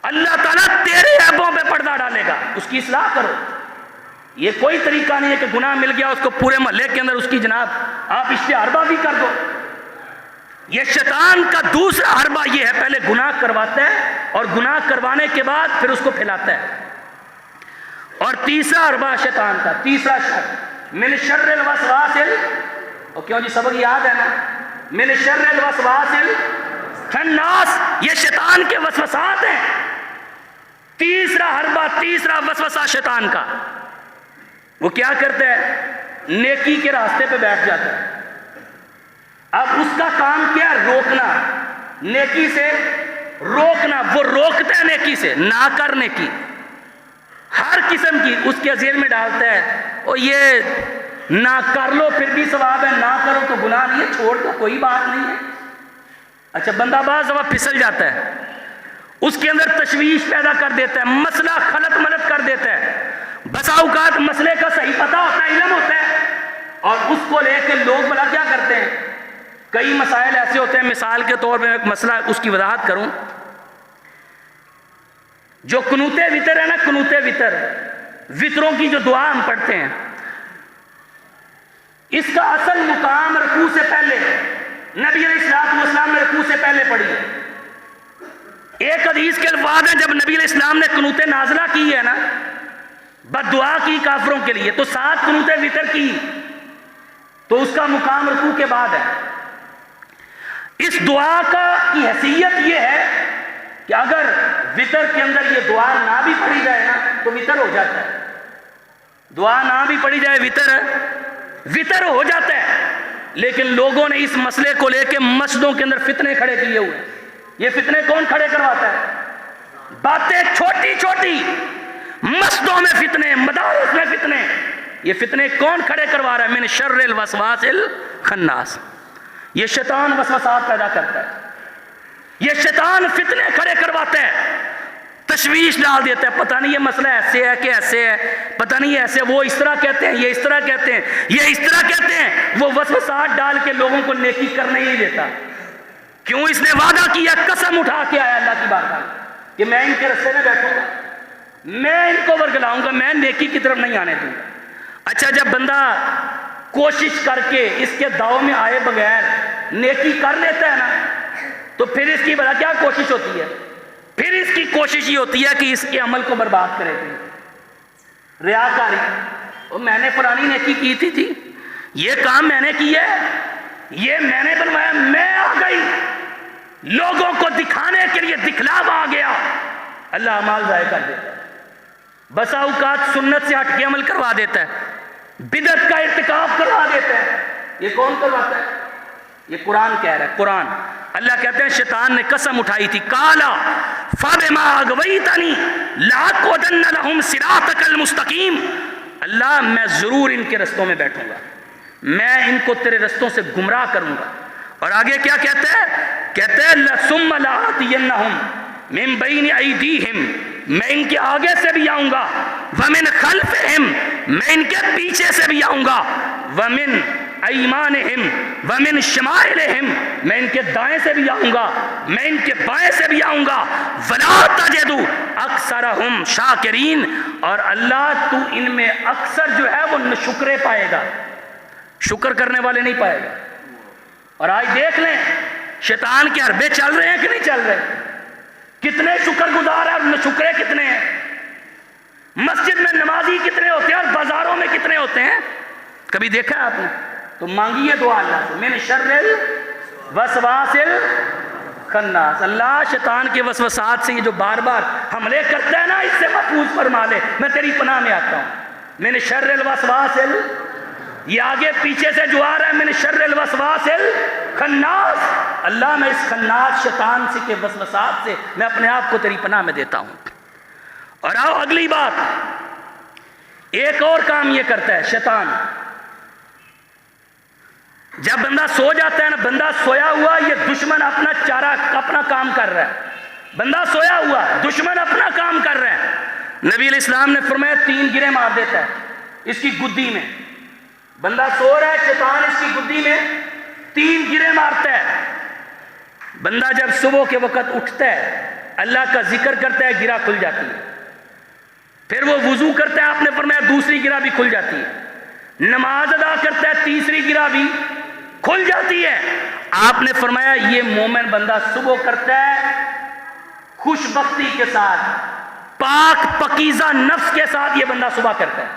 اللہ تعالیٰ تیرے عیبوں پہ پردہ ڈالے گا، اس کی اصلاح کرو۔ یہ کوئی طریقہ نہیں ہے کہ گناہ مل گیا اس کو پورے محلے کے اندر اس کی جناب آپ اشتہار بازی کر دو۔ یہ شیطان کا دوسرا حربہ یہ ہے، پہلے گناہ کرواتا ہے اور گناہ کروانے کے بعد پھر اس کو پھیلاتا ہے۔ اور تیسرا حربہ شیطان کا، تیسرا شر، من شر الوسواس اور کیوں جی سبق یاد ہے نا، من شر الوسواس الخناس، یہ شیطان کے وسوسات ہیں۔ تیسرا حربہ، تیسرا وسوسہ شیطان کا، وہ کیا کرتا ہے؟ نیکی کے راستے پہ بیٹھ جاتا ہے۔ اب اس کا کام کیا ہے؟ روکنا، نیکی سے روکنا، وہ روکتا ہے نیکی سے، نہ کر نیکی، ہر قسم کی اس کے ذہن میں ڈالتا ہے، اور یہ نہ کر لو پھر بھی ثواب ہے، نہ کرو تو گناہ نہیں ہے، چھوڑ دو کوئی بات نہیں ہے۔ اچھا بندہ بعض دفعہ پھسل جاتا ہے، اس کے اندر تشویش پیدا کر دیتا ہے، مسئلہ خلط ملط کر دیتا ہے، بسا اوقات مسئلے کا صحیح پتہ ہوتا ہے، علم ہوتا ہے، اور اس کو لے کے لوگ بلا کیا کرتے ہیں؟ کئی مسائل ایسے ہوتے ہیں، مثال کے طور پہ ایک مسئلہ اس کی وضاحت کروں، جو قنوت وتر ہے نا، قنوت وتر، وتروں کی جو دعا ہم پڑھتے ہیں، اس کا اصل مقام رکوع سے پہلے، نبی علیہ السلام نے رکوع سے پہلے پڑھی ہے۔ ایک حدیث کے الفاظ ہیں، جب نبی علیہ السلام نے قنوت نازلہ کی ہے نا، بد دعا کی کافروں کے لیے، تو 7 قنوت وتر کی، تو اس کا مقام رکوع کے بعد ہے۔ اس دعا کی حیثیت یہ ہے کہ اگر وتر کے اندر یہ دعا نہ بھی پڑھی جائے نا تو وتر ہو جاتا ہے، دعا نہ بھی پڑھی جائے وتر ہو جاتا ہے۔ لیکن لوگوں نے اس مسئلے کو لے کے مسجدوں کے اندر فتنے کھڑے کیے ہوئے۔ یہ فتنے کون کھڑے کرواتا ہے؟ باتیں چھوٹی چھوٹی، مسجدوں میں فتنے، مدارس میں فتنے، یہ فتنے کون کھڑے کروا رہا ہے؟ من شر الوسواس الخناس، یہ شیطان وسوسات پیدا کرتا ہے، یہ شیطان فتنے کھڑے کرواتا ہے، تشویش ڈال دیتا ہے، پتہ نہیں یہ مسئلہ ایسے ہے کہ ایسے ہے، پتہ نہیں ایسے، وہ اس طرح کہتے ہیں، یہ اس طرح کہتے ہیں، یہ اس طرح کہتے ہیں، وہ وسوسات ڈال کے لوگوں کو نیکی کرنے ہی نہیں دیتا۔ کیوں؟ اس نے وعدہ کیا، قسم اٹھا کے آیا اللہ کی بارگاہ میں کہ میں ان کے رستے میں بیٹھوں گا، میں ان کو ورگلاؤں گا، میں نیکی کی طرف نہیں آنے دوں گا۔ اچھا جب بندہ کوشش کر کے اس کے داؤ میں آئے بغیر نیکی کر لیتا ہے نا، تو پھر اس کی بڑا کیا کوشش ہوتی ہے؟ پھر اس کی کوشش یہ ہوتی ہے کہ اس کے عمل کو برباد کرے گی، ریاکاری، اور میں نے پرانی نیکی کی تھی جی، یہ کام میں نے کیا ہے، یہ میں نے بنوایا، میں آ گئی، لوگوں کو دکھانے کے لیے دکھلاوا آ گیا، اللہ اعمال ضائع کر دیتا ہے، بسا اوقات سنت سے ہٹ کے عمل کروا دیتا ہے، بدعت کا ارتکاب کروا دیتا ہے۔ یہ کون کرواتا ہے؟ یہ قرآن کہہ رہا ہے، قرآن۔ اللہ کہتے ہیں شیطان نے قسم اٹھائی تھی، قالا فبما اغویتنی لاقعدن لہم صراطک المستقیم، اللہ میں ضرور ان کے رستوں میں بیٹھوں گا، میں ان کو تیرے رستوں سے گمراہ کروں گا۔ اور آگے کیا کہتے ہیں؟ کہتے ہیں ثم لآتینہم من بین ایدیہم، میں ان کے آگے سے بھی آؤں گا، ومن خلفہم، میں ان کے پیچھے سے بھی آؤں گا، ومن ایمانہم ومن شمائلہم، میں ان کے دائیں سے بھی آؤں گا، میں ان کے بائیں سے بھی آؤں گا، ولا تجد اکثرہم شاکرین، اور اللہ تو ان میں اکثر جو ہے وہ شکرے پائے گا، شکر کرنے والے نہیں پائے گا۔ اور آج دیکھ لیں شیطان کے حربے چل رہے ہیں کہ نہیں چل رہے، کتنے شکر گزار ہیں اور شکرے کتنے ہیں، مسجد میں نمازی کتنے ہوتے ہیں اور بازاروں میں کتنے ہوتے ہیں، کبھی دیکھا ہے آپ نے؟ تو مانگیے دعا اللہ سے، من شر الوسواس الخناس، اللہ شیطان کے وسوسات سے یہ جو بار بار حملے کرتا ہے نا، اس سے محفوظ فرما لے، میں تیری پناہ میں آتا ہوں۔ من شر الوسواس یہ آگے پیچھے سے جو آ رہا ہے، من شر الوسواس الخناس، اللہ میں اس خناس شیطان سے کے وسوسات سے میں اپنے آپ کو تیری پناہ میں دیتا ہوں۔ اور آؤ اگلی بات، ایک اور کام یہ کرتا ہے شیطان، جب بندہ سو جاتا ہے نا، بندہ سویا ہوا، یہ دشمن اپنا چارہ اپنا کام کر رہا ہے، بندہ سویا ہوا دشمن اپنا کام کر رہا ہے، نبی علیہ السلام نے فرمایا 3 گرے مار دیتا ہے اس کی گدی میں، بندہ سو رہا ہے، شیطان اس کی گدی میں 3 گرے مارتا ہے، بندہ جب صبح کے وقت اٹھتا ہے اللہ کا ذکر کرتا ہے، گرہ کھل جاتی ہے، پھر وہ وضو کرتا ہے، آپ نے فرمایا دوسری گرہ بھی کھل جاتی ہے، نماز ادا کرتا ہے، تیسری گرہ بھی کھل جاتی ہے، آپ نے فرمایا یہ مومن بندہ صبح کرتا ہے خوش بختی کے ساتھ، پاک پکیزہ نفس کے ساتھ یہ بندہ صبح کرتا ہے،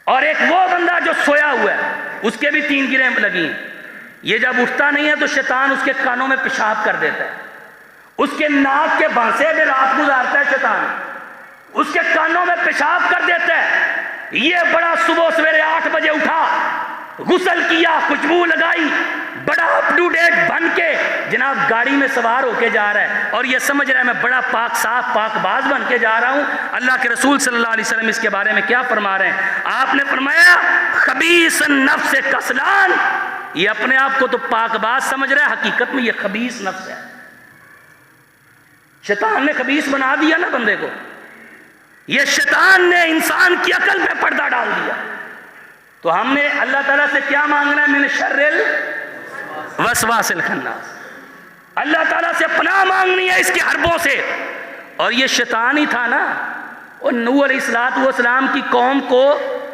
اور ایک وہ بندہ جو سویا ہوا ہے اس کے بھی 3 گریں لگی ہیں، یہ جب اٹھتا نہیں ہے تو شیطان اس کے کانوں میں پیشاب کر دیتا ہے، اس کے ناک کے بھانسے میں رات گزارتا ہے شیطان، اس کے کانوں میں پیشاب کر دیتا ہے، یہ بڑا صبح سویرے 8 بجے اٹھا، غسل کیا، خوشبو لگائی، بڑا اپ ٹو ڈیٹ بن کے جناب گاڑی میں سوار ہو کے جا رہا ہے، اور یہ سمجھ رہا ہے میں بڑا پاک صاف پاک باز بن کے جا رہا ہوں۔ اللہ کے رسول صلی اللہ علیہ وسلم اس کے بارے میں کیا فرما رہے ہیں؟ آپ نے فرمایا خبیث النفس کسلان، یہ اپنے آپ کو تو پاک باز سمجھ رہا ہے، حقیقت میں یہ خبیث نفس ہے، شیطان نے خبیث بنا دیا نا بندے کو، یہ شیطان نے انسان کی عقل میں پردہ ڈال دیا۔ تو ہم نے اللہ تعالیٰ سے کیا مانگنا ہے؟ من شر الوسواس الخناس، اللہ تعالیٰ سے پناہ مانگنی ہے اس کے حربوں سے۔ اور یہ شیطان ہی تھا نا، اور نوح علیہ السلام کی قوم کو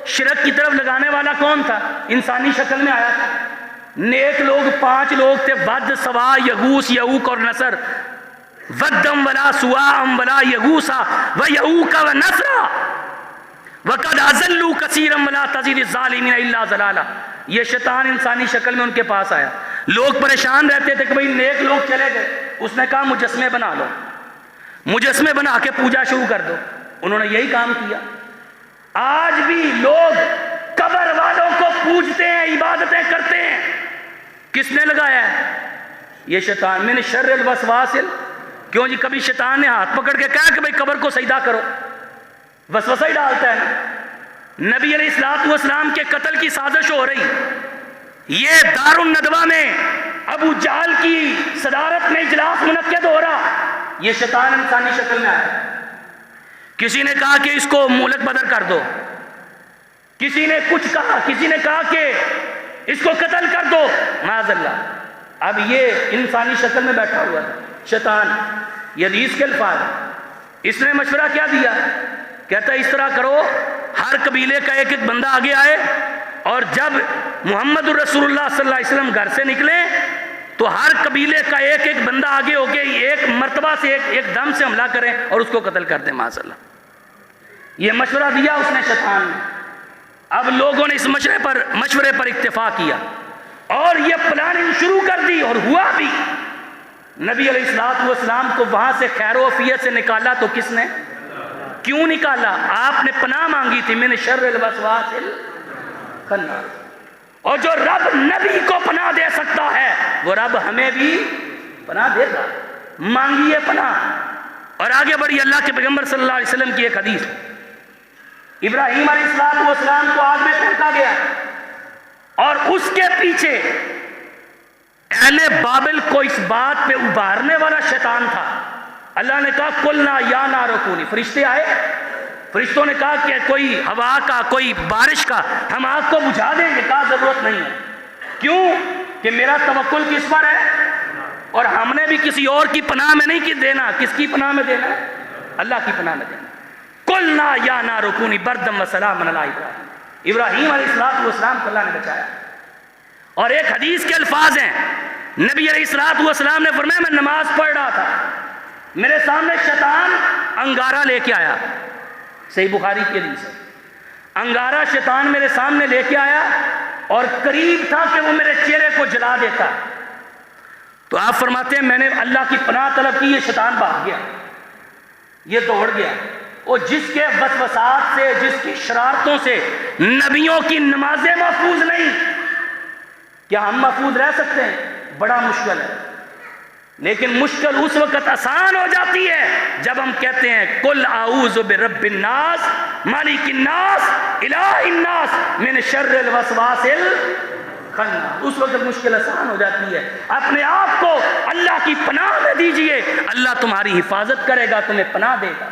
شرک کی طرف لگانے والا کون تھا؟ انسانی شکل میں آیا تھا، نیک لوگ 5 لوگ تھے، ود سوا یغوث یعوق اور نصر، ودم ولا سواء ولا یغوثا ویعوق ونصرا وقد اضلوا کثیرا ولا تزید الظالمین الا ضلالا۔ یہ شیطان انسانی شکل میں ان کے پاس آیا، لوگ پریشان رہتے تھے کہ بھئی نیک لوگ چلے گئے، اس نے کہا مجسمے بنا لو، مجسمے بنا کے پوجا شروع کر دو، انہوں نے یہی کام کیا۔ آج بھی لوگ قبر والوں کو پوجتے ہیں، عبادتیں کرتے ہیں، کس نے لگایا ہے؟ یہ شیطان۔ من شر الوسواس، کیوں جی کبھی شیطان نے ہاتھ پکڑ کے کہا کہ بھئی قبر کو سجدہ کرو؟ وسوسہ ہی ڈالتا ہے نا۔ نبی علیہ السلام کے قتل کی سازش ہو رہی، یہ دار الندوہ میں ابو جہل کی صدارت میں اجلاس منعقد ہو رہا، یہ شیطان انسانی شکل میں آیا۔ کسی نے کہا کہ اس کو مہلت بدر کر دو، کسی نے کچھ کہا، کسی نے کہا کہ اس کو قتل کر دو، معاذ اللہ۔ اب یہ انسانی شکل میں بیٹھا ہوا تھا شیطان، یہ حدیث کے الفاظ، اس نے مشورہ کیا دیا؟ کہتا ہے اس طرح کرو، ہر قبیلے کا ایک ایک بندہ آگے آئے، اور جب محمد الرسول اللہ صلی اللہ علیہ وسلم گھر سے نکلے تو ہر قبیلے کا ایک ایک بندہ آگے ہو کے ایک مرتبہ سے ایک دم سے حملہ کریں اور اس کو قتل کر دیں، معاذ اللہ۔ یہ مشورہ دیا اس نے شیطان نے۔ اب لوگوں نے اس مشورے پر اکتفا کیا اور یہ پلاننگ شروع کر دی، اور ہوا بھی۔ نبی علیہ السلام کو وہاں سے خیر و عافیت سے نکالا تو کس نے؟ کیوں نکالا؟ آپ نے پناہ مانگی تھی، من شر الوسواس الخناس۔ اور جو رب نبی کو پناہ دے سکتا ہے وہ رب ہمیں بھی پناہ دے گا. مانگیے پناہ. اور آگے بڑھی اللہ کے پیغمبر صلی اللہ علیہ وسلم کی ایک حدیث. ابراہیم علیہ السلام کو آگ میں پھینکا گیا اور اس کے پیچھے اہل بابل کو اس بات پہ ابھارنے والا شیطان تھا. اللہ نے کہا قلنا یا نار کونی. فرشتے آئے, فرشتوں نے کہا کہ کوئی ہوا کا, کوئی بارش کا, ہم آگ کو بجھا دیں گے. کہا ضرورت نہیں ہے. کیوں؟ کہ میرا توکل کس پر ہے, اور ہم نے بھی کسی اور کی پناہ میں نہیں دینا. کس کی پناہ میں دینا ہے؟ اللہ کی پناہ میں دینا. قلنا یا نار کونی بردم و سلام علی ابراہیم. ابراہیم علیہ السلام کو اللہ نے بچایا. اور ایک حدیث کے الفاظ ہیں, نبی علیہ السلام نے فرمایا میں نماز پڑھ رہا تھا, میرے سامنے شیطان انگارہ لے کے آیا. صحیح بخاری کی حدیث ہے. انگارہ شیطان میرے سامنے لے کے آیا اور قریب تھا کہ وہ میرے چہرے کو جلا دیتا. تو آپ فرماتے ہیں میں نے اللہ کی پناہ طلب کی, یہ شیطان بھاگ گیا, یہ دوڑ گیا. اور جس کے وسوسات سے, جس کی شرارتوں سے نبیوں کی نمازیں محفوظ نہیں, کیا ہم محفوظ رہ سکتے ہیں؟ بڑا مشکل ہے. لیکن مشکل اس وقت آسان ہو جاتی ہے جب ہم کہتے ہیں قل اعوذ برب الناس مالک الناس الہ الناس من شر الوسواس الخناس. اس وقت مشکل آسان ہو جاتی ہے. اپنے آپ کو اللہ کی پناہ میں دیجئے, اللہ تمہاری حفاظت کرے گا, تمہیں پناہ دے گا.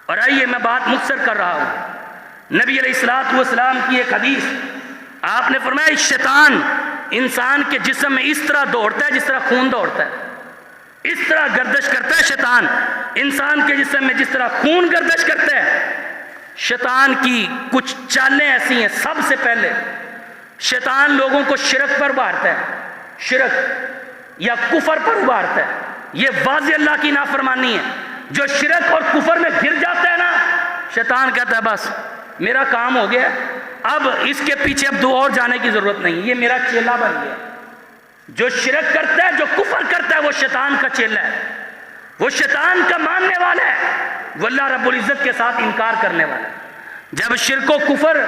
اور آئیے میں بات مختصر کر رہا ہوں. نبی علیہ السلام کی ایک حدیث, آپ نے فرمایا شیطان انسان کے جسم میں اس طرح دوڑتا ہے جس طرح خون دوڑتا ہے. اس طرح گردش کرتا ہے شیطان انسان کے جسم میں جس طرح خون گردش کرتا ہے. شیطان کی کچھ چالیں ایسی ہیں. سب سے پہلے شیطان لوگوں کو شرک پر ابھارتا ہے, شرک یا کفر پر ابھارتا ہے. یہ واضح اللہ کی نافرمانی ہے. جو شرک اور کفر میں گر جاتا ہے نا, شیطان کہتا ہے بس میرا کام ہو گیا, اب اس کے پیچھے اب دو اور جانے کی ضرورت نہیں, یہ میرا چیلا بن گیا. جو شرک کرتا ہے, جو کفر کرتا ہے, وہ شیطان کا چیلا ہے, وہ شیطان کا ماننے والا ہے, وہ اللہ رب العزت کے ساتھ انکار کرنے والا ہے. جب شرک و کفر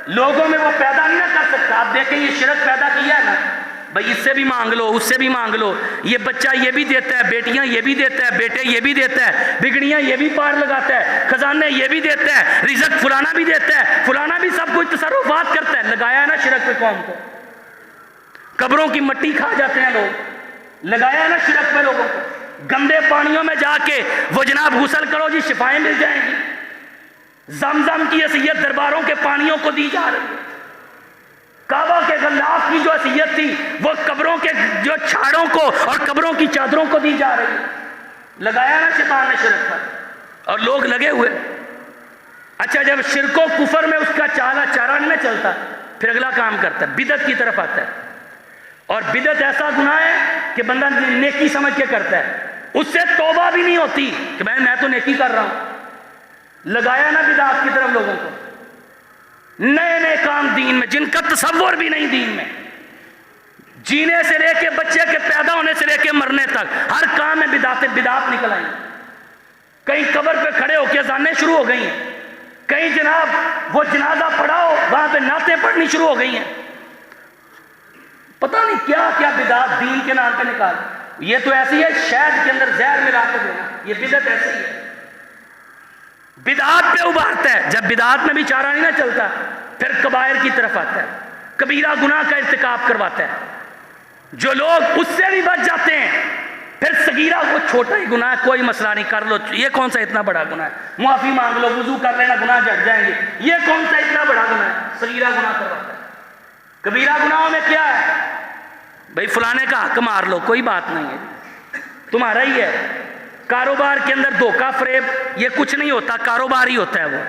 لوگوں میں وہ پیدا نہیں کر سکتا. آپ دیکھیں یہ شرک پیدا کیا ہے نا, بھائی اس سے بھی مانگ لو, اس سے بھی مانگ لو, یہ بچہ یہ بھی دیتا ہے, بیٹیاں یہ بھی دیتا ہے, بیٹے یہ بھی دیتا ہے, بگڑیاں یہ بھی پار لگاتا ہے, خزانے یہ بھی دیتا ہے, رزق فلانا بھی دیتا ہے, فلانا بھی سب کچھ تصرفات کرتا ہے. لگایا ہے نا شرک پہ قوم کو. قبروں کی مٹی کھا جاتے ہیں لوگ, لگایا ہے نا شرک پہ لوگوں کو. گندے پانیوں میں جا کے وہ جناب غسل کرو جی شفائیں مل جائیں گی. زمزم کی حیثیت درباروں کے پانیوں کو دی جا رہی ہے. کعبہ کے غلاف کی جو حیثیت تھی وہ قبروں کے جو چھاڑوں کو اور قبروں کی چادروں کو دی جا رہی ہے. لگایا نا شیطان نے شرک پر, اور لوگ لگے ہوئے. اچھا جب شرک و کفر میں اس کا چارہ نہیں چلتا, پھر اگلا کام کرتا ہے, بدعت کی طرف آتا ہے. اور بدعت ایسا گناہ ہے کہ بندہ نیکی سمجھ کے کرتا ہے, اس سے توبہ بھی نہیں ہوتی کہ میں تو نیکی کر رہا ہوں. لگایا نا بدعت کی طرف لوگوں کو. نئے نئے کام دین میں جن کا تصور بھی نہیں دین میں, جینے سے لے کے بچے کے پیدا ہونے سے لے کے مرنے تک ہر کام میں بدعت نکل آئی. کہیں قبر پہ کھڑے ہو کے اذانیں شروع ہو گئی ہیں, کہیں جناب وہ جنازہ پڑھاؤ وہاں پہ نعتیں پڑھنی شروع ہو گئی ہیں. پتہ نہیں کیا کیا بدعت دین کے نام پہ نکال. یہ تو ایسی ہے شہد کے اندر زہر ملا کے دینا, یہ بدعت ایسی ہے. بدعات پہ ابھارتا ہے. جب بدعات میں بھی چارہ نہیں نہ چلتا, پھر کبائر کی طرف آتا ہے, کبیرہ گناہ کا ارتکاب کرواتا ہے. جو لوگ اس سے بھی بچ جاتے ہیں, پھر صغیرہ وہ چھوٹا ہی گناہ, کوئی مسئلہ نہیں, کر لو, یہ کون سا اتنا بڑا گناہ ہے, معافی مانگ لو, وضو کر لینا, گناہ جھٹ جائیں گے, یہ کون سا اتنا بڑا گناہ ہے. صغیرہ گناہ کرواتا ہے. کبیرہ گناہوں میں کیا ہے, بھائی فلانے کا حق مار لو, کوئی بات نہیں ہے, تمہارا ہی ہے. کاروبار کے اندر دھوکہ فریب یہ کچھ نہیں ہوتا, کاروبار ہی ہوتا ہے. وہ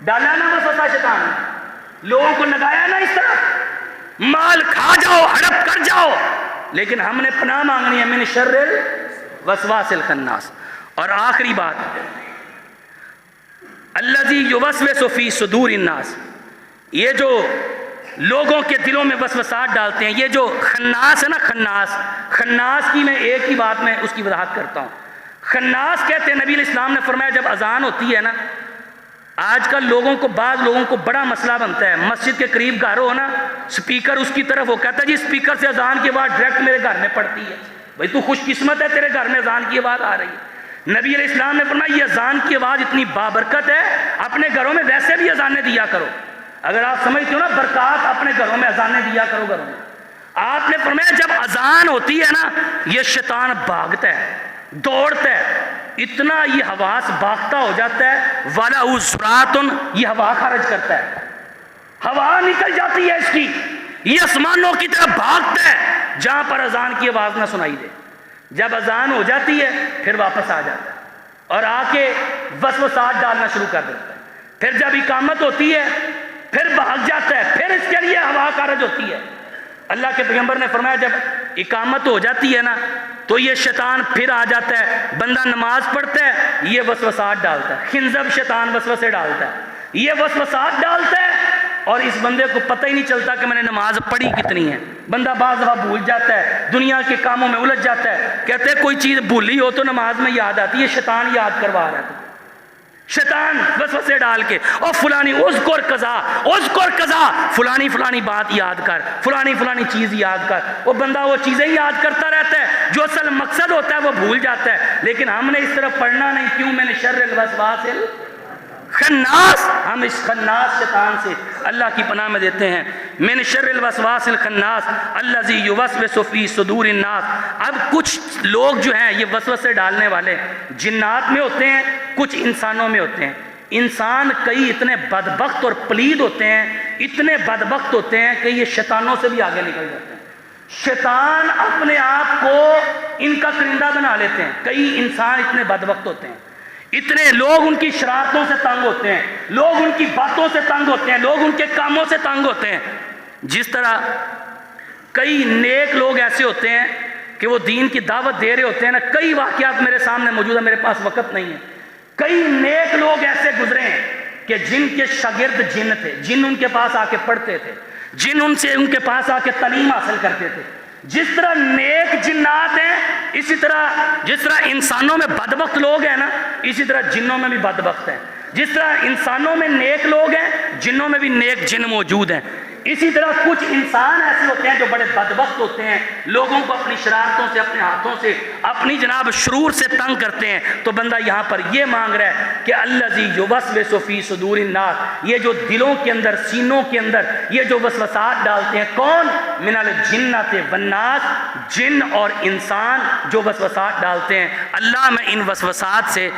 ڈالا نا وسوسہ شیطان نے, لوگوں کو لگایا نا اس طرح, مال کھا جاؤ, ہڑپ کر جاؤ, لیکن ہم نے پناہ مانگنی ہے من شر الوسواس الخناس. اور آخری بات, الذی یوسوس فی صدور الناس, یہ جو لوگوں کے دلوں میں وسوسات ڈالتے ہیں, یہ جو خناس ہے نا, خناس کی میں ایک ہی بات میں اس کی وضاحت کرتا ہوں. خناس کہتے ہیں, نبی علیہ السلام نے فرمایا جب اذان ہوتی ہے نا, آج کل بعض لوگوں کو بڑا مسئلہ بنتا ہے، مسجد کے قریب گھر ہو نا، سپیکر اس کی طرف ہو، کہتا ہے جی سپیکر سے اذان کی آواز ڈائریکٹ میرے گھر میں پڑتی ہے۔ بھائی تو خوش قسمت ہے، تیرے گھر میں اذان کی آواز آ رہی ہے۔ نبی علیہ السلام نے فرمایا یہ اذان کی آواز اتنی بابرکت ہے، اپنے گھروں میں ویسے بھی اذانیں دیا کرو۔ اگر آپ سمجھتے ہو نا برکات، اپنے گھروں میں اذانیں دیا کرو گھروں میں۔ آپ نے فرمایا جب اذان ہوتی ہے نا، یہ شیطان بھاگتا ہے، دوڑتا ہے، اتنا یہ حواس بھاگتا ہو جاتا ہے، وَلَهُ زُرَاتٌ، یہ ہوا خارج کرتا ہے، ہوا نکل جاتی ہے اس کی، یہ آسمانوں کی طرف بھاگتا ہے جہاں پر اذان کی آواز نہ سنائی دے۔ جب اذان ہو جاتی ہے پھر واپس آ جاتا ہے اور آ کے وسوسات ڈالنا شروع کر دیتا ہے۔ پھر جب اقامت ہوتی ہے پھر بھاگ جاتا ہے، پھر اس کے لیے ہوا خارج ہوتی ہے۔ اللہ کے پیغمبر نے فرمایا جب اقامت ہو جاتی ہے نا تو یہ شیطان پھر آ جاتا ہے، بندہ نماز پڑھتا ہے، یہ وسوسات ڈالتا ہے، خنزب شیطان وسوسے ڈالتا ہے، یہ وسوسات ڈالتا ہے اور اس بندے کو پتہ ہی نہیں چلتا کہ میں نے نماز پڑھی کتنی ہے۔ بندہ بعض دفعہ بھول جاتا ہے، دنیا کے کاموں میں الجھ جاتا ہے، کہتے ہیں کوئی چیز بھولی ہو تو نماز میں یاد آتی ہے، شیطان یاد کروا رہا ہے، شیطان وسوسے ڈال کے، اور فلانی اذکر قضا، فلانی بات یاد کر، فلانی چیز یاد کر۔ وہ بندہ وہ چیزیں یاد کرتا رہتا ہے، جو اصل مقصد ہوتا ہے وہ بھول جاتا ہے۔ لیکن ہم نے اس طرف پڑھنا نہیں، کیوں؟ من شر الوسواس الخناس، ہم اس خناس شیطان سے اللہ کی پناہ میں دیتے ہیں۔ من شر الوسواس الخناس الذی یوسوس فی صدور الناس۔ اب کچھ لوگ جو ہیں یہ وسوسے ڈالنے والے جنات میں ہوتے ہیں، کچھ انسانوں میں ہوتے ہیں۔ انسان کئی اتنے بدبخت اور پلید ہوتے ہیں، اتنے بدبخت ہوتے ہیں کہ یہ شیطانوں سے بھی آگے نکل جاتے ہیں۔ شیطان اپنے آپ کو ان کا کرندہ بنا لیتے ہیں۔ کئی انسان اتنے بدبخت ہوتے ہیں، اتنے لوگ ان کی شرارتوں سے تنگ ہوتے ہیں، لوگ ان کی باتوں سے تنگ ہوتے ہیں، لوگ ان کے کاموں سے تنگ ہوتے ہیں۔ جس طرح کئی نیک لوگ ایسے ہوتے ہیں کہ وہ دین کی دعوت دے رہے ہوتے ہیں نا، کئی واقعات میرے سامنے موجود ہیں، میرے پاس وقت نہیں ہے۔ کئی نیک لوگ ایسے گزرے ہیں کہ جن کے شاگرد جن تھے، جن ان کے پاس آ کے پڑھتے تھے، جن ان کے پاس آ کے تعلیم حاصل کرتے تھے۔ جس طرح نیک جنات ہیں، اسی طرح جس طرح انسانوں میں بدبخت لوگ ہیں نا، اسی طرح جنوں میں بھی بدبخت ہیں۔ جس طرح انسانوں میں نیک لوگ ہیں، جنوں میں بھی نیک جن موجود ہیں۔ اسی طرح کچھ انسان ایسے ہوتے ہیں جو بڑے بدبخت ہوتے ہیں، لوگوں کو اپنی شرارتوں سے، اپنے ہاتھوں سے، اپنی جناب شرور سے تنگ کرتے ہیں۔ تو بندہ یہاں پر یہ مانگ رہا ہے کہ الذی یوسوس فی صدور الناس، یہ جو دلوں کے اندر، سینوں کے اندر یہ جو وسوسات ڈالتے ہیں، کون؟ من الجنۃ والناس، جن اور انسان جو وسوسات ڈالتے ہیں۔ اللہ میں ان وسوسات سے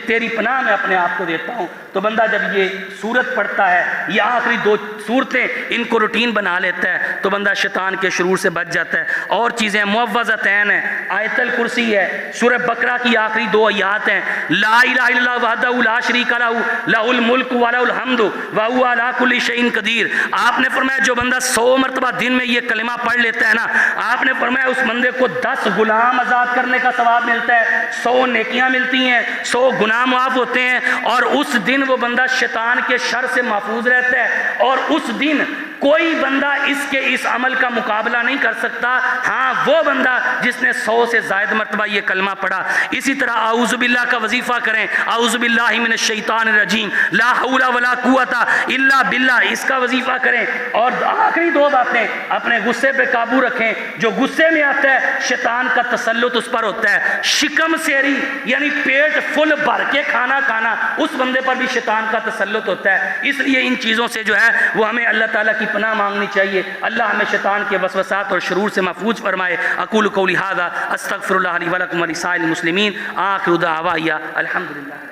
تیری پناہ میں اپنے آپ کو دیتا ہوں۔ تو بندہ جب یہ سورت پڑھتا ہے، یہ آخری دو صورتیں ان کو روٹین بنا لیتا ہے، تو بندہ شیطان کے شرور سے بچ جاتا ہے۔ اور چیزیں معوذتین ہیں، آیت الکرسی ہے، سورہ بقرہ کی آخری دو آیات ہیں، لا الہ الا اللہ وحدہ لا شریک لہ لہ الملک ولہ الحمد وہو علی کل شیء قدیر۔ آپ نے فرمایا جو بندہ 100 مرتبہ دن میں یہ کلمہ پڑھ لیتا ہے نا، آپ نے فرمایا اس بندے کو 10 غلام آزاد کرنے کا ثواب ملتا ہے، 100 نیکیاں ملتی ہیں، 100 گناہ معاف ہوتے ہیں، اور اس دن وہ بندہ شیطان کے شر سے محفوظ رہتا ہے، اور اس دن کوئی بندہ اس عمل کا مقابلہ نہیں کر سکتا، ہاں وہ بندہ جس نے 100 سے زائد مرتبہ یہ کلمہ پڑھا۔ اسی طرح اعوذ باللہ کا وظیفہ کریں، اعوذ باللہ من الشیطان الرجیم، لا حول ولا قوت الا باللہ، اس کا وظیفہ کریں۔ اور آخری دو باتیں، اپنے غصے پہ قابو رکھیں، جو غصے میں آتا ہے شیطان کا تسلط اس پر ہوتا ہے، شکم سیری یعنی پیٹ فل بھر کے کھانا کھانا، اس بندے پر بھی شیطان کا تسلط ہوتا ہے۔ اس لیے ان چیزوں سے جو ہے وہ ہمیں اللہ تعالیٰ کی پناہ مانگنی چاہیے۔ اللہ ہمیں شیطان کے وسوسات اور شرور سے محفوظ فرمائے۔ اقول قولی ھذا استغفر اللہ لی ولکم ولسائر المسلمین، آخر دعوایا الحمدللہ۔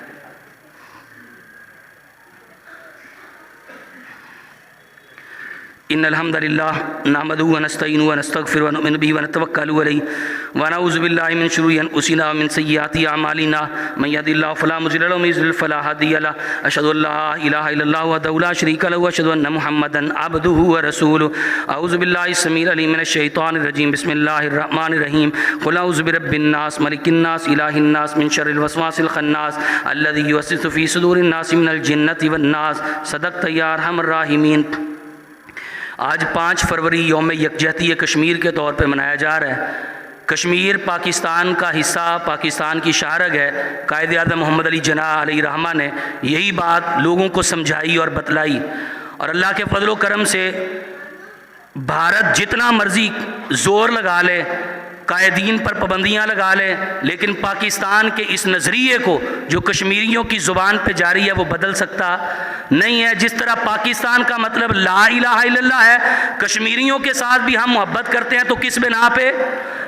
ان الحمد للہ نحمدہ ونستعینہ ونستغفرہ ونؤمن بہ ونتوکل علیہ ونعوذ باللہ من شرور انفسنا ومن سیئات اعمالنا من یهد اللہ فلا مضل له ومن یضلل فلا ہادی له اشهد ان لا الہ الا اللہ وحدہ لا شریک له واشهد ان محمدا عبدہ ورسولہ۔ اعوذ باللہ السمیع العلیم من الشیطان الرجیم، بسم اللہ الرحمن الرحیم، قل اعوذ برب الناس ملک الناس الہ الناس من شر الوسواس الخناس الذی یوسوس فی صدور الناس من الجنۃ والناس۔ صدقت یا ارحم الراحمین۔ آج 5 فروری یوم یکجہتی کشمیر کے طور پہ منایا جا رہا ہے۔ کشمیر پاکستان کا حصہ، پاکستان کی شاہرگ ہے۔ قائد اعظم محمد علی جناح علیہ رحمہ نے یہی بات لوگوں کو سمجھائی اور بتلائی، اور اللہ کے فضل و کرم سے بھارت جتنا مرضی زور لگا لے، قائدین پر پابندیاں لگا لے، لیکن پاکستان کے اس نظریے کو جو کشمیریوں کی زبان پہ جاری ہے وہ بدل سکتا نہیں ہے۔ جس طرح پاکستان کا مطلب لا الہ الا اللہ ہے، کشمیریوں کے ساتھ بھی ہم محبت کرتے ہیں تو کس بنا پہ؟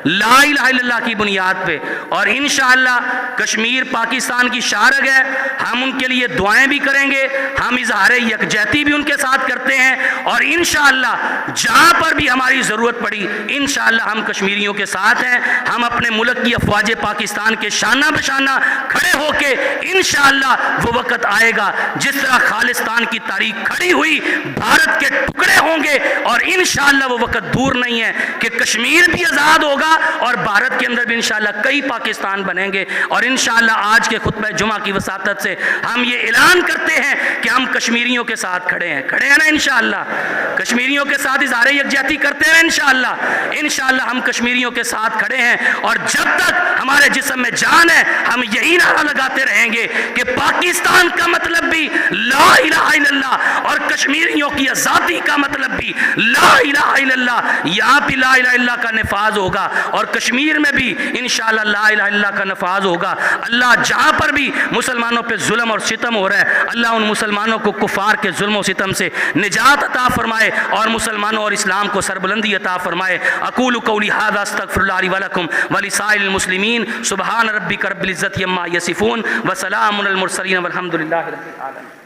لا الہ الا اللہ کی بنیاد پہ، اور انشاءاللہ کشمیر پاکستان کی شاہرگ ہے، ہم ان کے لیے دعائیں بھی کریں گے، ہم اظہار یکجہتی بھی ان کے ساتھ کرتے ہیں، اور انشاءاللہ جہاں پر بھی ہماری ضرورت پڑی انشاءاللہ ہم کشمیریوں کے ساتھ ہیں۔ ہم اپنے ملک کی افواج پاکستان کے شانہ بشانہ کھڑے ہو کے انشاءاللہ وہ وقت آئے گا جس طرح خالصتان کی تاریخ کھڑی ہوئی، بھارت کے ٹکڑے ہوں گے، اور انشاءاللہ وہ وقت دور نہیں ہے کہ کشمیر بھی آزاد ہوگا اور بھارت کے اندر بھی انشاءاللہ کئی پاکستان بنیں گے۔ اور انشاءاللہ آج کے خطبہ جمعہ کی وساطت سے ہم یہ اعلان کرتے ہیں کہ ہم کشمیریوں کے ساتھ کھڑے ہیں نا انشاءاللہ، کشمیریوں کے ساتھ اظہار یکجہتی کرتے ہیں انشاءاللہ ہم کشمیریوں کے ساتھ کھڑے ہیں، اور جب تک ہمارے جسم میں جان ہے ہم یہی نعرہ لگاتے رہیں گے کہ پاکستان کا مطلب بھی لا الہ الا اللہ، اور کشمیریوں کی آزادی کا مطلب بھی لا الہ الا اللہ۔ یہاں بھی لا الہ الا اللہ کا نفاذ ہوگا اور کشمیر میں بھی انشاءاللہ لا الہ الا اللہ کا نفاذ ہوگا۔ اللہ جہاں پر بھی مسلمانوں پہ ظلم اور ستم ہو رہا ہے، اللہ ان مسلمانوں کو کفار کے ظلم و ستم سے نجات عطا فرمائے اور مسلمانوں اور اسلام کو سربلندی عطا فرمائے۔ اقول قولی ھذا استغفر اللہ لی ولکم ولسائر المسلمین، سبحان ربک رب العزت عما یصفون وسلام علی المرسلین والحمد للہ رب العالمین۔